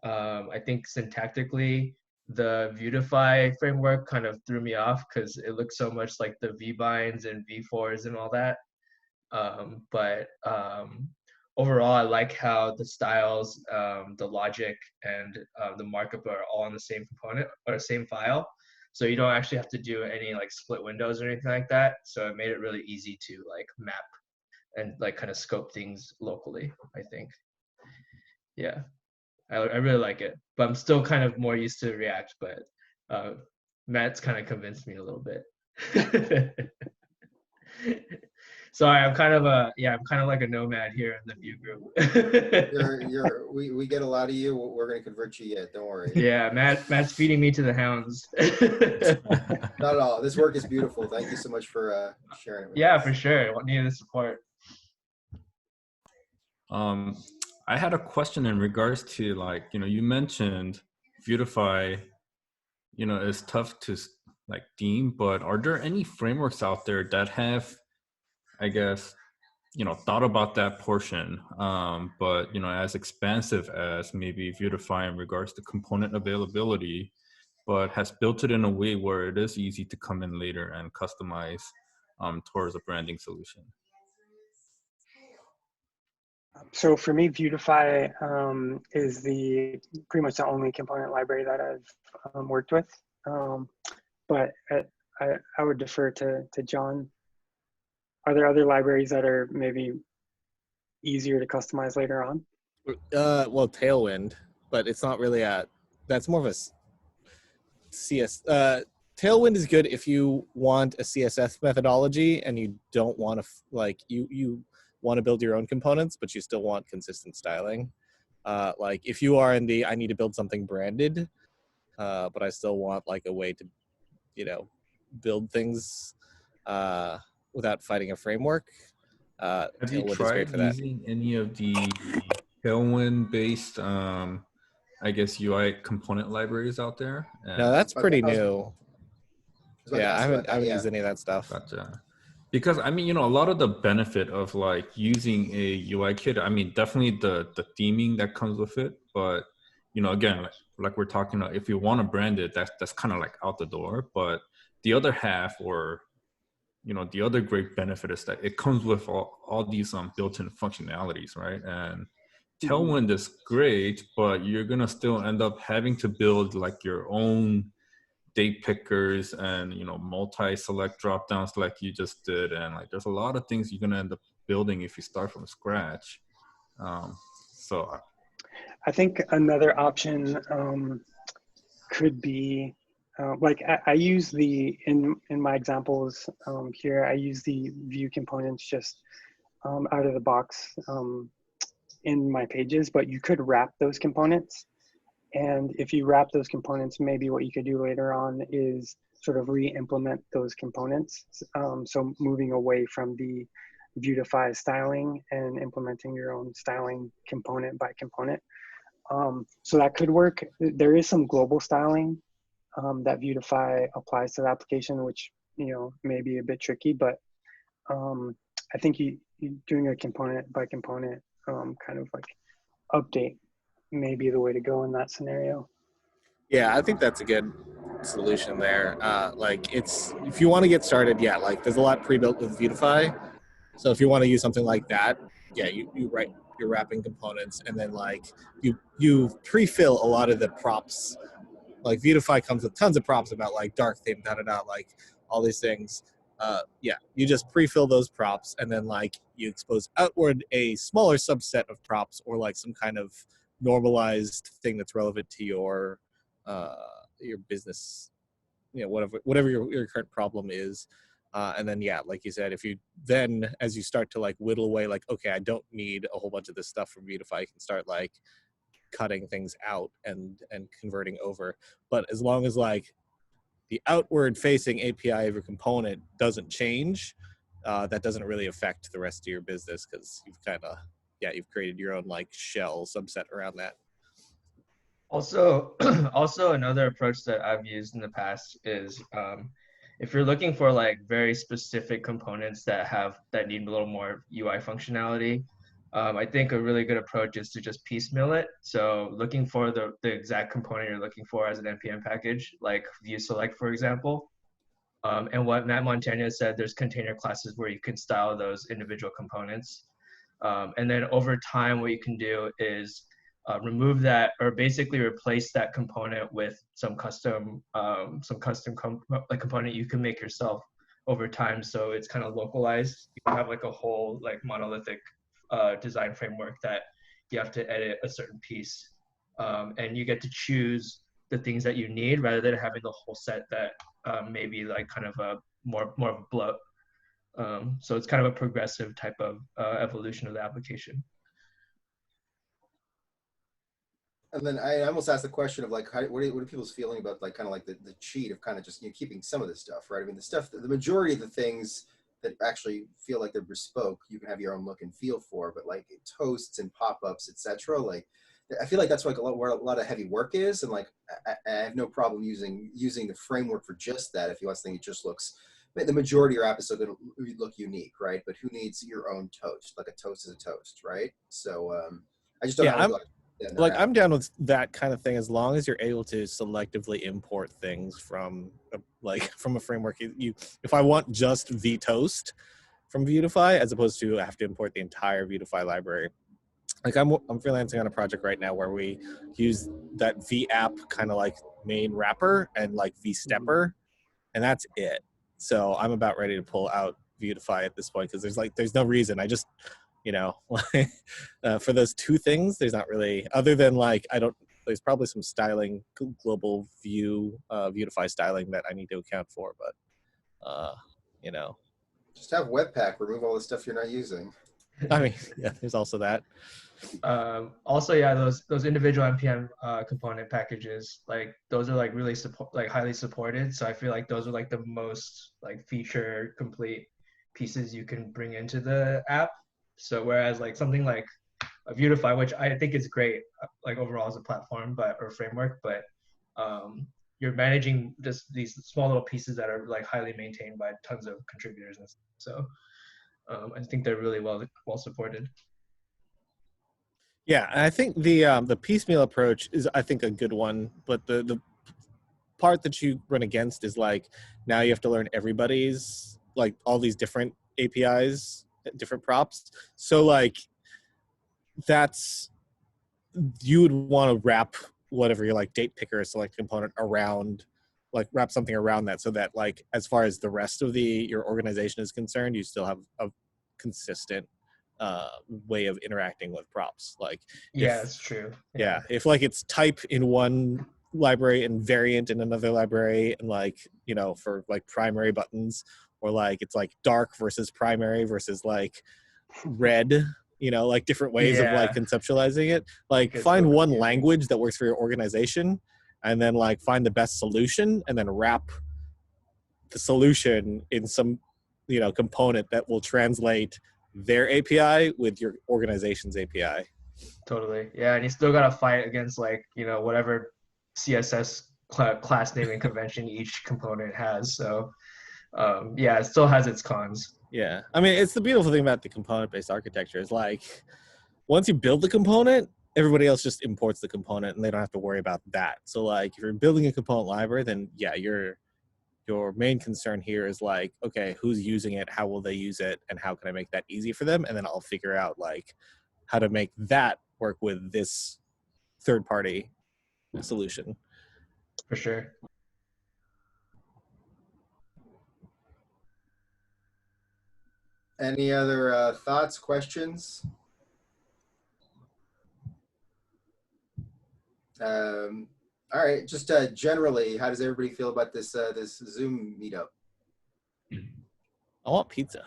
I think syntactically, the Vuetify framework kind of threw me off because it looked so much like the V-binds and V4s and all that. But overall, I like how the styles, the logic, and the markup are all in the same component or same file. So you don't actually have to do any like split windows or anything like that. So it made it really easy to like map and like kind of scope things locally, I think. Yeah, I really like it, but I'm still kind of more used to React, but Matt's kind of convinced me a little bit. Sorry, I'm kind of like a nomad here in the Vue group. We get a lot of you. We're going to convert you yet. Don't worry. Yeah, Matt's feeding me to the hounds. Not at all. This work is beautiful. Thank you so much for sharing it with yeah, us. for sure. Needed the support. I had a question in regards to like, you mentioned Vuetify, is tough to like theme, but are there any frameworks out there that have, I guess, thought about that portion, but as expansive as maybe Vuetify in regards to component availability, but has built it in a way where it is easy to come in later and customize towards a branding solution? So for me, Vuetify is pretty much the only component library that I've worked with. But I would defer to John. Are there other libraries that are maybe easier to customize later on? Well, Tailwind, but it's not really that's more of a CS. Tailwind is good if you want a CSS methodology and you don't want to you want to build your own components, but you still want consistent styling. Like if you are in I need to build something branded, but I still want like a way to, build things without fighting a framework. Have you Tailwind is tried great for that. using any of the Tailwind-based, I guess, UI component libraries out there? No, that's pretty new. Yeah, I haven't used any of that stuff. Gotcha. Because I mean, a lot of the benefit of like using a UI kit, I mean, definitely the theming that comes with it. But again, like we're talking about, if you want to brand it, that's kind of like out the door. But the other half, or the other great benefit is that it comes with all these built-in functionalities, right? And Tailwind is great, but you're gonna still end up having to build like your own date pickers and, you know, multi-select dropdowns like you just did. And like, there's a lot of things you're going to end up building if you start from scratch. So I think another option could be like I use the in my examples here. I use the Vue components just out of the box in my pages, but you could wrap those components. And if you wrap those components, maybe what you could do later on is sort of re-implement those components. So moving away from the Vuetify styling and implementing your own styling component by component. So that could work. There is some global styling that Vuetify applies to the application, which, you know, may be a bit tricky, but I think you doing a component by component kind of like update may be the way to go in that scenario. Yeah, I think that's a good solution there. Like, it's, if you want to get started, yeah, like there's a lot pre-built with Vuetify. So if you want to use something like that, yeah, you write your wrapping components, and then like you pre-fill a lot of the props. Like Vuetify comes with tons of props about like dark theme, like all these things. Yeah, you just pre-fill those props, and then like you expose outward a smaller subset of props, or like some kind of normalized thing that's relevant to your business, you know, whatever your current problem is. And then, yeah, like you said, if you then, as you start to like whittle away, like, okay, I don't need a whole bunch of this stuff from Vuetify, you can start like cutting things out and converting over. But as long as like the outward facing API of your component doesn't change, that doesn't really affect the rest of your business, because you've kind of, yeah, you've created your own like shell subset around that. Also, also another approach that I've used in the past is if you're looking for like very specific components that need a little more UI functionality, I think a really good approach is to just piecemeal it. So looking for the exact component you're looking for as an NPM package, like Vue Select, for example. And what Matt Montañez said, there's container classes where you can style those individual components. And then over time, what you can do is remove that, or basically replace that component with some custom component you can make yourself over time. So it's kind of localized. You have like a whole like monolithic design framework that you have to edit a certain piece, and you get to choose the things that you need rather than having the whole set that maybe like kind of a more of a bloat. So it's kind of a progressive type of evolution of the application. And then I almost asked the question of like, what are people's feeling about like kind of like the cheat of kind of just, you know, keeping some of this stuff, right? I mean, the majority of the things that actually feel like they're bespoke, you can have your own look and feel for, but like toasts and pop-ups, etc. Like, I feel like that's like where a lot of heavy work is, and like I have no problem using the framework for just that. If you want something that just looks, the majority of your app is still going to look unique, right? But who needs your own toast? Like a toast is a toast, right? So I just don't know. I'm down with that kind of thing, as long as you're able to selectively import things from a framework. If I want just vtoast from Vuetify, as opposed to have to import the entire Vuetify library. Like I'm freelancing on a project right now where we use that VApp kind of like main wrapper and like vstepper, and that's it. So I'm about ready to pull out Vuetify at this point, because there's no reason. I just, you know, for those two things, there's not really, other than like, there's probably some styling, global Vuetify styling that I need to account for, but, you know. Just have Webpack remove all the stuff you're not using. I mean, yeah, there's also that. Also, yeah, those individual NPM component packages, like those are like really highly supported. So I feel like those are like the most like feature complete pieces you can bring into the app. So whereas like something like a Vuetify, which I think is great, like overall as a platform or framework, but you're managing just these small little pieces that are like highly maintained by tons of contributors, and so I think they're really well supported. Yeah, and I think the piecemeal approach is, I think, a good one, but the part that you run against is like, now you have to learn everybody's, like, all these different APIs, different props. So like, you would want to wrap whatever your like date picker or select component around like wrap something around that so that like as far as the rest of your organization is concerned, you still have a consistent way of interacting with props. Like Yeah, it's true. yeah, if like it's type in one library and variant in another library, and like, you know, for like primary buttons, or like it's like dark versus primary versus like red, you know, like different ways of like Yeah. conceptualizing it. Like Gets find real one confusing. language that works for your organization, and then like find the best solution, and then wrap the solution in some, you know, component that will translate their API with your organization's API. Totally. Yeah, and you still gotta fight against like, you know, whatever CSS class naming convention each component has. So yeah, it still has its cons. Yeah, I mean, it's the beautiful thing about the component-based architecture is like, once you build the component, everybody else just imports the component, and they don't have to worry about that. So like, if you're building a component library, then yeah, your main concern here is like, okay, who's using it? How will they use it? And how can I make that easy for them? And then I'll figure out like how to make that work with this third-party solution. For sure. Any other thoughts, questions? All right, just generally, how does everybody feel about this this Zoom meetup? I want pizza.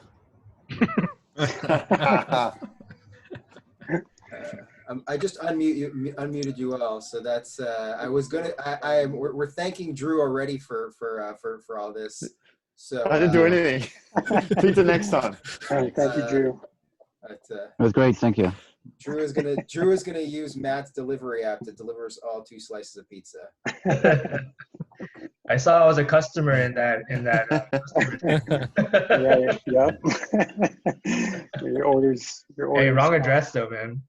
I just unmuted you all, so that's I was gonna. We're thanking Drew already for all this. So I didn't do anything. Pizza next time. Thank you, Drew. But, It was great, thank you. Drew is gonna use Matt's delivery app to deliver us all 2 slices of pizza. I saw I was a customer in that Right, yep. Your orders. Hey, wrong address though, man.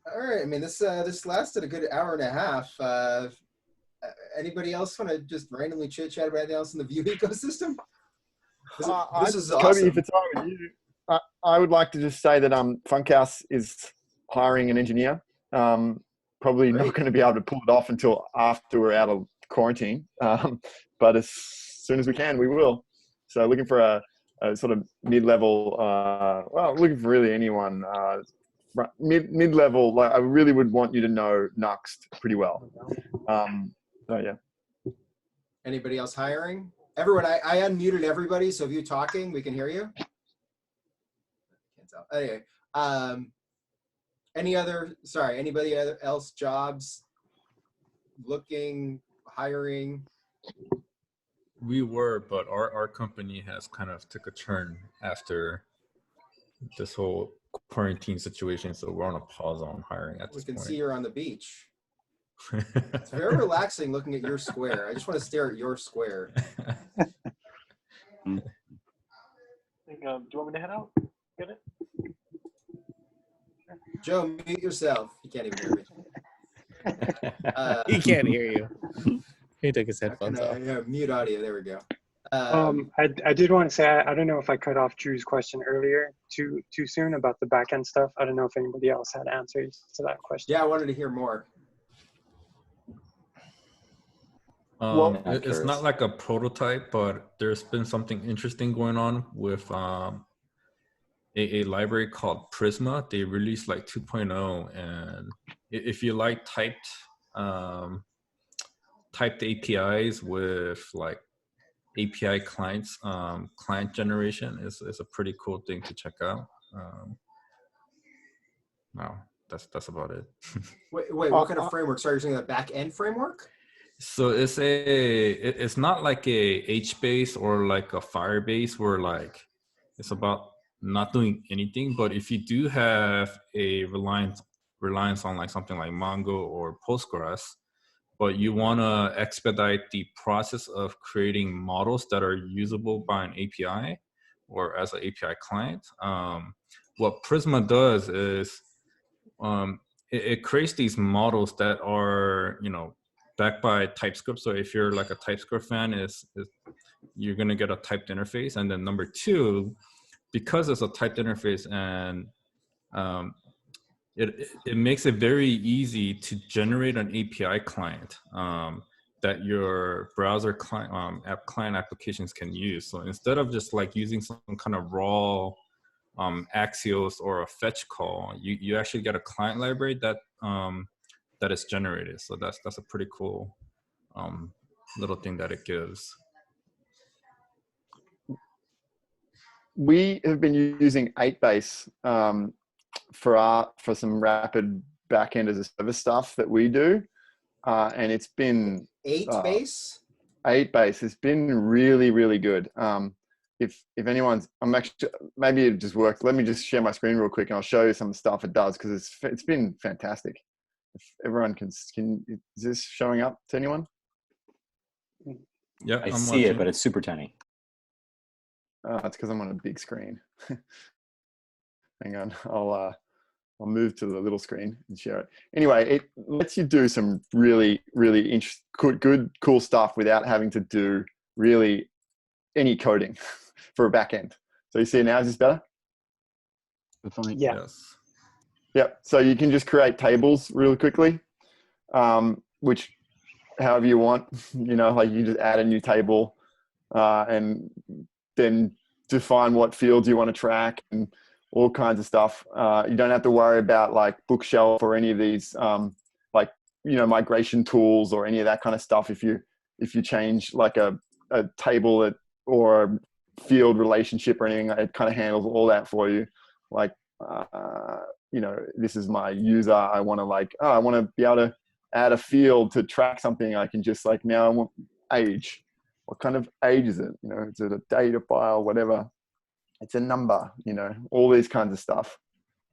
All right. I mean, this lasted a good hour and a half. Anybody else want to just randomly chit chat about anything else in the Vue ecosystem? This is awesome. Kobe, if it's all right with you, I would like to just say that Funkhouse is hiring an engineer. Probably not going to be able to pull it off until after we're out of quarantine. But as soon as we can, we will. So looking for a sort of mid-level, well, looking for really anyone, mid-level, like I really would want you to know Nuxt pretty well. So yeah. Anybody else hiring? Everyone, I unmuted everybody, so if you're talking, we can hear you. Can't tell. Anyway, anybody else jobs, looking, hiring? We were, but our company has kind of took a turn after this whole quarantine situation, so we're on a pause on hiring at this point. We can see you're on the beach. It's very relaxing looking at your square. I just want to stare at your square. Do you want me to head out? Get it? Joe, mute yourself. You can't even hear me. He can't hear you. He took his headphones off. Yeah, mute audio. There we go. I did want to say, I don't know if I cut off Drew's question earlier too soon about the backend stuff. I don't know if anybody else had answers to that question. Yeah, I wanted to hear more. Well, it's not like a prototype, but there's been something interesting going on with a library called Prisma. They released like 2.0, and if you like typed APIs with like API clients, client generation is a pretty cool thing to check out. Wow, that's about it. Wait, what kind of framework? Sorry, you're saying the back end framework? So it's not like a HBase or like a Firebase where like it's about not doing anything. But if you do have a reliance on like something like Mongo or Postgres, but you want to expedite the process of creating models that are usable by an API or as an API client, what Prisma does is it creates these models that are, you know, backed by TypeScript. So if you're like a TypeScript fan, you're going to get a typed interface. And then number two, because it's a typed interface and it makes it very easy to generate an API client that your browser client app client applications can use. So instead of just like using some kind of raw Axios or a fetch call, you actually get a client library that that is generated. So that's a pretty cool little thing that it gives. We have been using 8base for some rapid backend as a service stuff that we do, and it's been 8base. 8base has been really, really good. If anyone's, I'm actually, maybe it just works. Let me just share my screen real quick and I'll show you some of the stuff it does, because it's been fantastic. If everyone can, is this showing up to anyone? Yeah, I see it, but it's super tiny. It's because I'm on a big screen. Hang on, I'll move to the little screen and share it. Anyway, it lets you do some really, really good, cool stuff without having to do really any coding for a backend. So you see now, is this better? Yeah. Yes. Yep. So you can just create tables really quickly, which however you want, like you just add a new table and then define what fields you want to track and all kinds of stuff. You don't have to worry about like Bookshelf or any of these migration tools or any of that kind of stuff. If you change like a table or a field relationship or anything, it kind of handles all that for you. Like, this is my user. I want to be able to add a field to track something. I can just like, now I want age. What kind of age is it? Is it a data file, whatever? It's a number, all these kinds of stuff.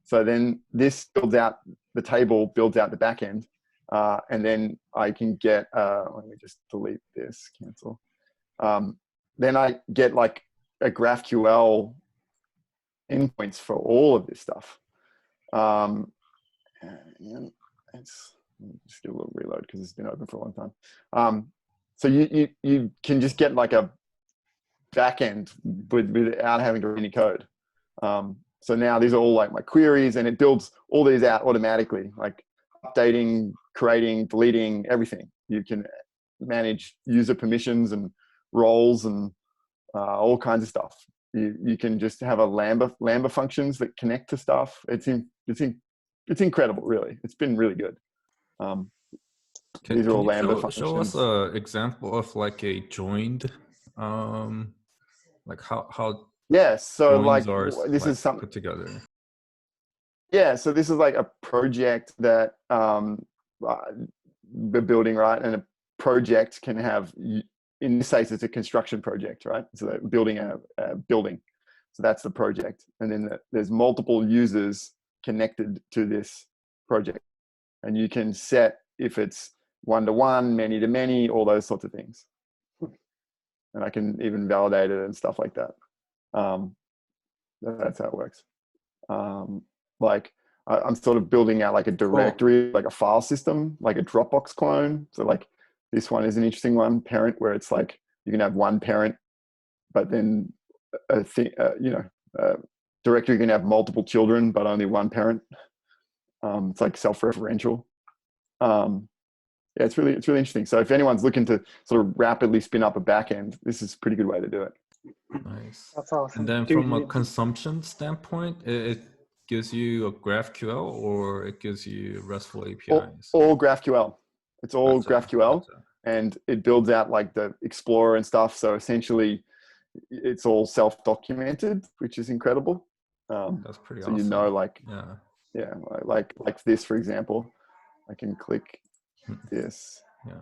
So then this builds out the table, builds out the backend. And then I can get, let me just delete this, cancel. Then I get like a GraphQL endpoints for all of this stuff. And let's just do a little reload because it's been open for a long time. So you can just get like a backend without having to write any code. So now these are all like my queries, and it builds all these out automatically, like updating, creating, deleting, everything. You can manage user permissions and roles and all kinds of stuff. You can just have a Lambda functions that connect to stuff. It's incredible, really. It's been really good. These are all Lambda functions. Show us an example of like a joined, like how yeah. So like this is something put together. Yeah, so this is like a project that we're building, right? And a project can have, in this case, it's a construction project, right? So they're building a building. So that's the project. And then there's multiple users connected to this project. And you can set if it's one-to-one, many-to-many, all those sorts of things. And I can even validate it and stuff like that. That's how it works. Like I'm sort of building out like a directory, like a file system, like a Dropbox clone. So like this one is an interesting one, parent, where it's like you can have one parent, but then directory can have multiple children, but only one parent. It's like self-referential. Yeah, it's really interesting. So if anyone's looking to sort of rapidly spin up a backend, this is a pretty good way to do it. Nice. That's awesome. And then from a consumption standpoint, it gives you a GraphQL or it gives you RESTful APIs? All GraphQL. It's all GraphQL. Gotcha. And it builds out like the Explorer and stuff. So essentially, it's all self-documented, which is incredible. That's pretty awesome. So like, yeah, like this, for example, I can click this. Yeah.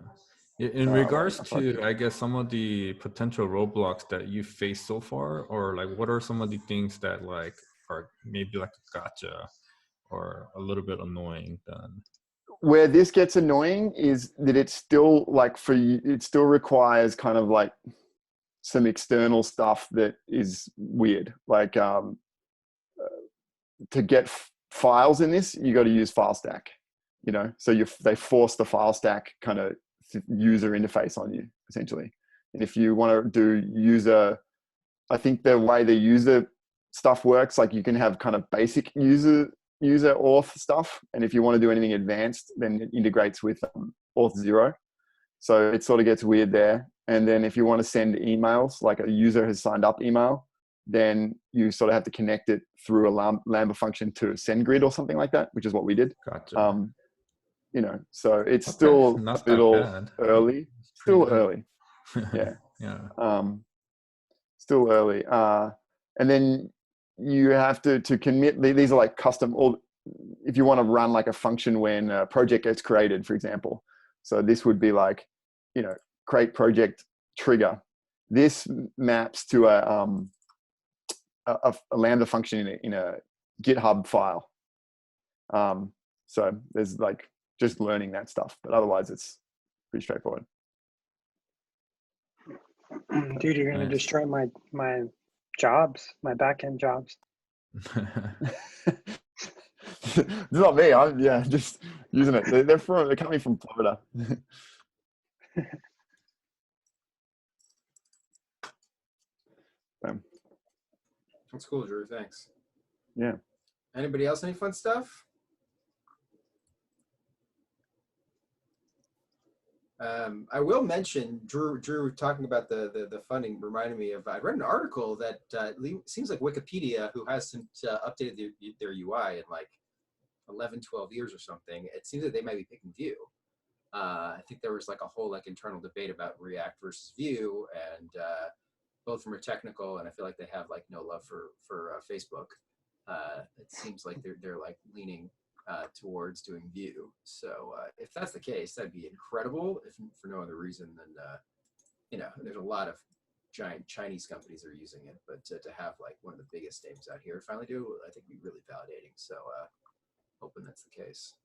In regards to, I guess, some of the potential roadblocks that you faced so far, or like, what are some of the things that like are maybe like a gotcha or a little bit annoying then? Where this gets annoying is that it's still like it still requires kind of like some external stuff that is weird. Like to get files in this, you got to use FileStack, so they force the FileStack kind of user interface on you essentially. And if you want to do user, I think the way the user stuff works, like you can have kind of basic user user auth stuff. And if you want to do anything advanced, then it integrates with Auth0. So it sort of gets weird there. And then if you want to send emails, like a user has signed up email, then you sort of have to connect it through a Lambda function to SendGrid or something like that, which is what we did. Gotcha. You know, so it's Okay, still not a that little bad. early. It's pretty Still good. early. Yeah. Yeah. Still early. And then you have to commit, these are like custom, or if you want to run like a function when a project gets created, for example. So this would be like, you know, create project trigger. This maps to a Lambda function in a GitHub file. So there's like just learning that stuff, but otherwise it's pretty straightforward. Dude, you're gonna Nice. destroy my jobs, my backend jobs. It's not me. I'm just using it. They're coming from Florida. That's cool, Drew. Thanks. Yeah. Anybody else? Any fun stuff? I will mention Drew talking about the funding reminded me of, I read an article that seems like Wikipedia, who hasn't updated their UI in like 11, 12 years or something, it seems that they might be picking Vue. I think there was like a whole like internal debate about React versus Vue, and both from a technical, and I feel like they have like no love for Facebook. It seems like they're like leaning towards doing Vue. So if that's the case, that'd be incredible. If for no other reason than you know, there's a lot of giant Chinese companies that are using it, but to have like one of the biggest names out here finally do, I think would be really validating. So hoping that's the case.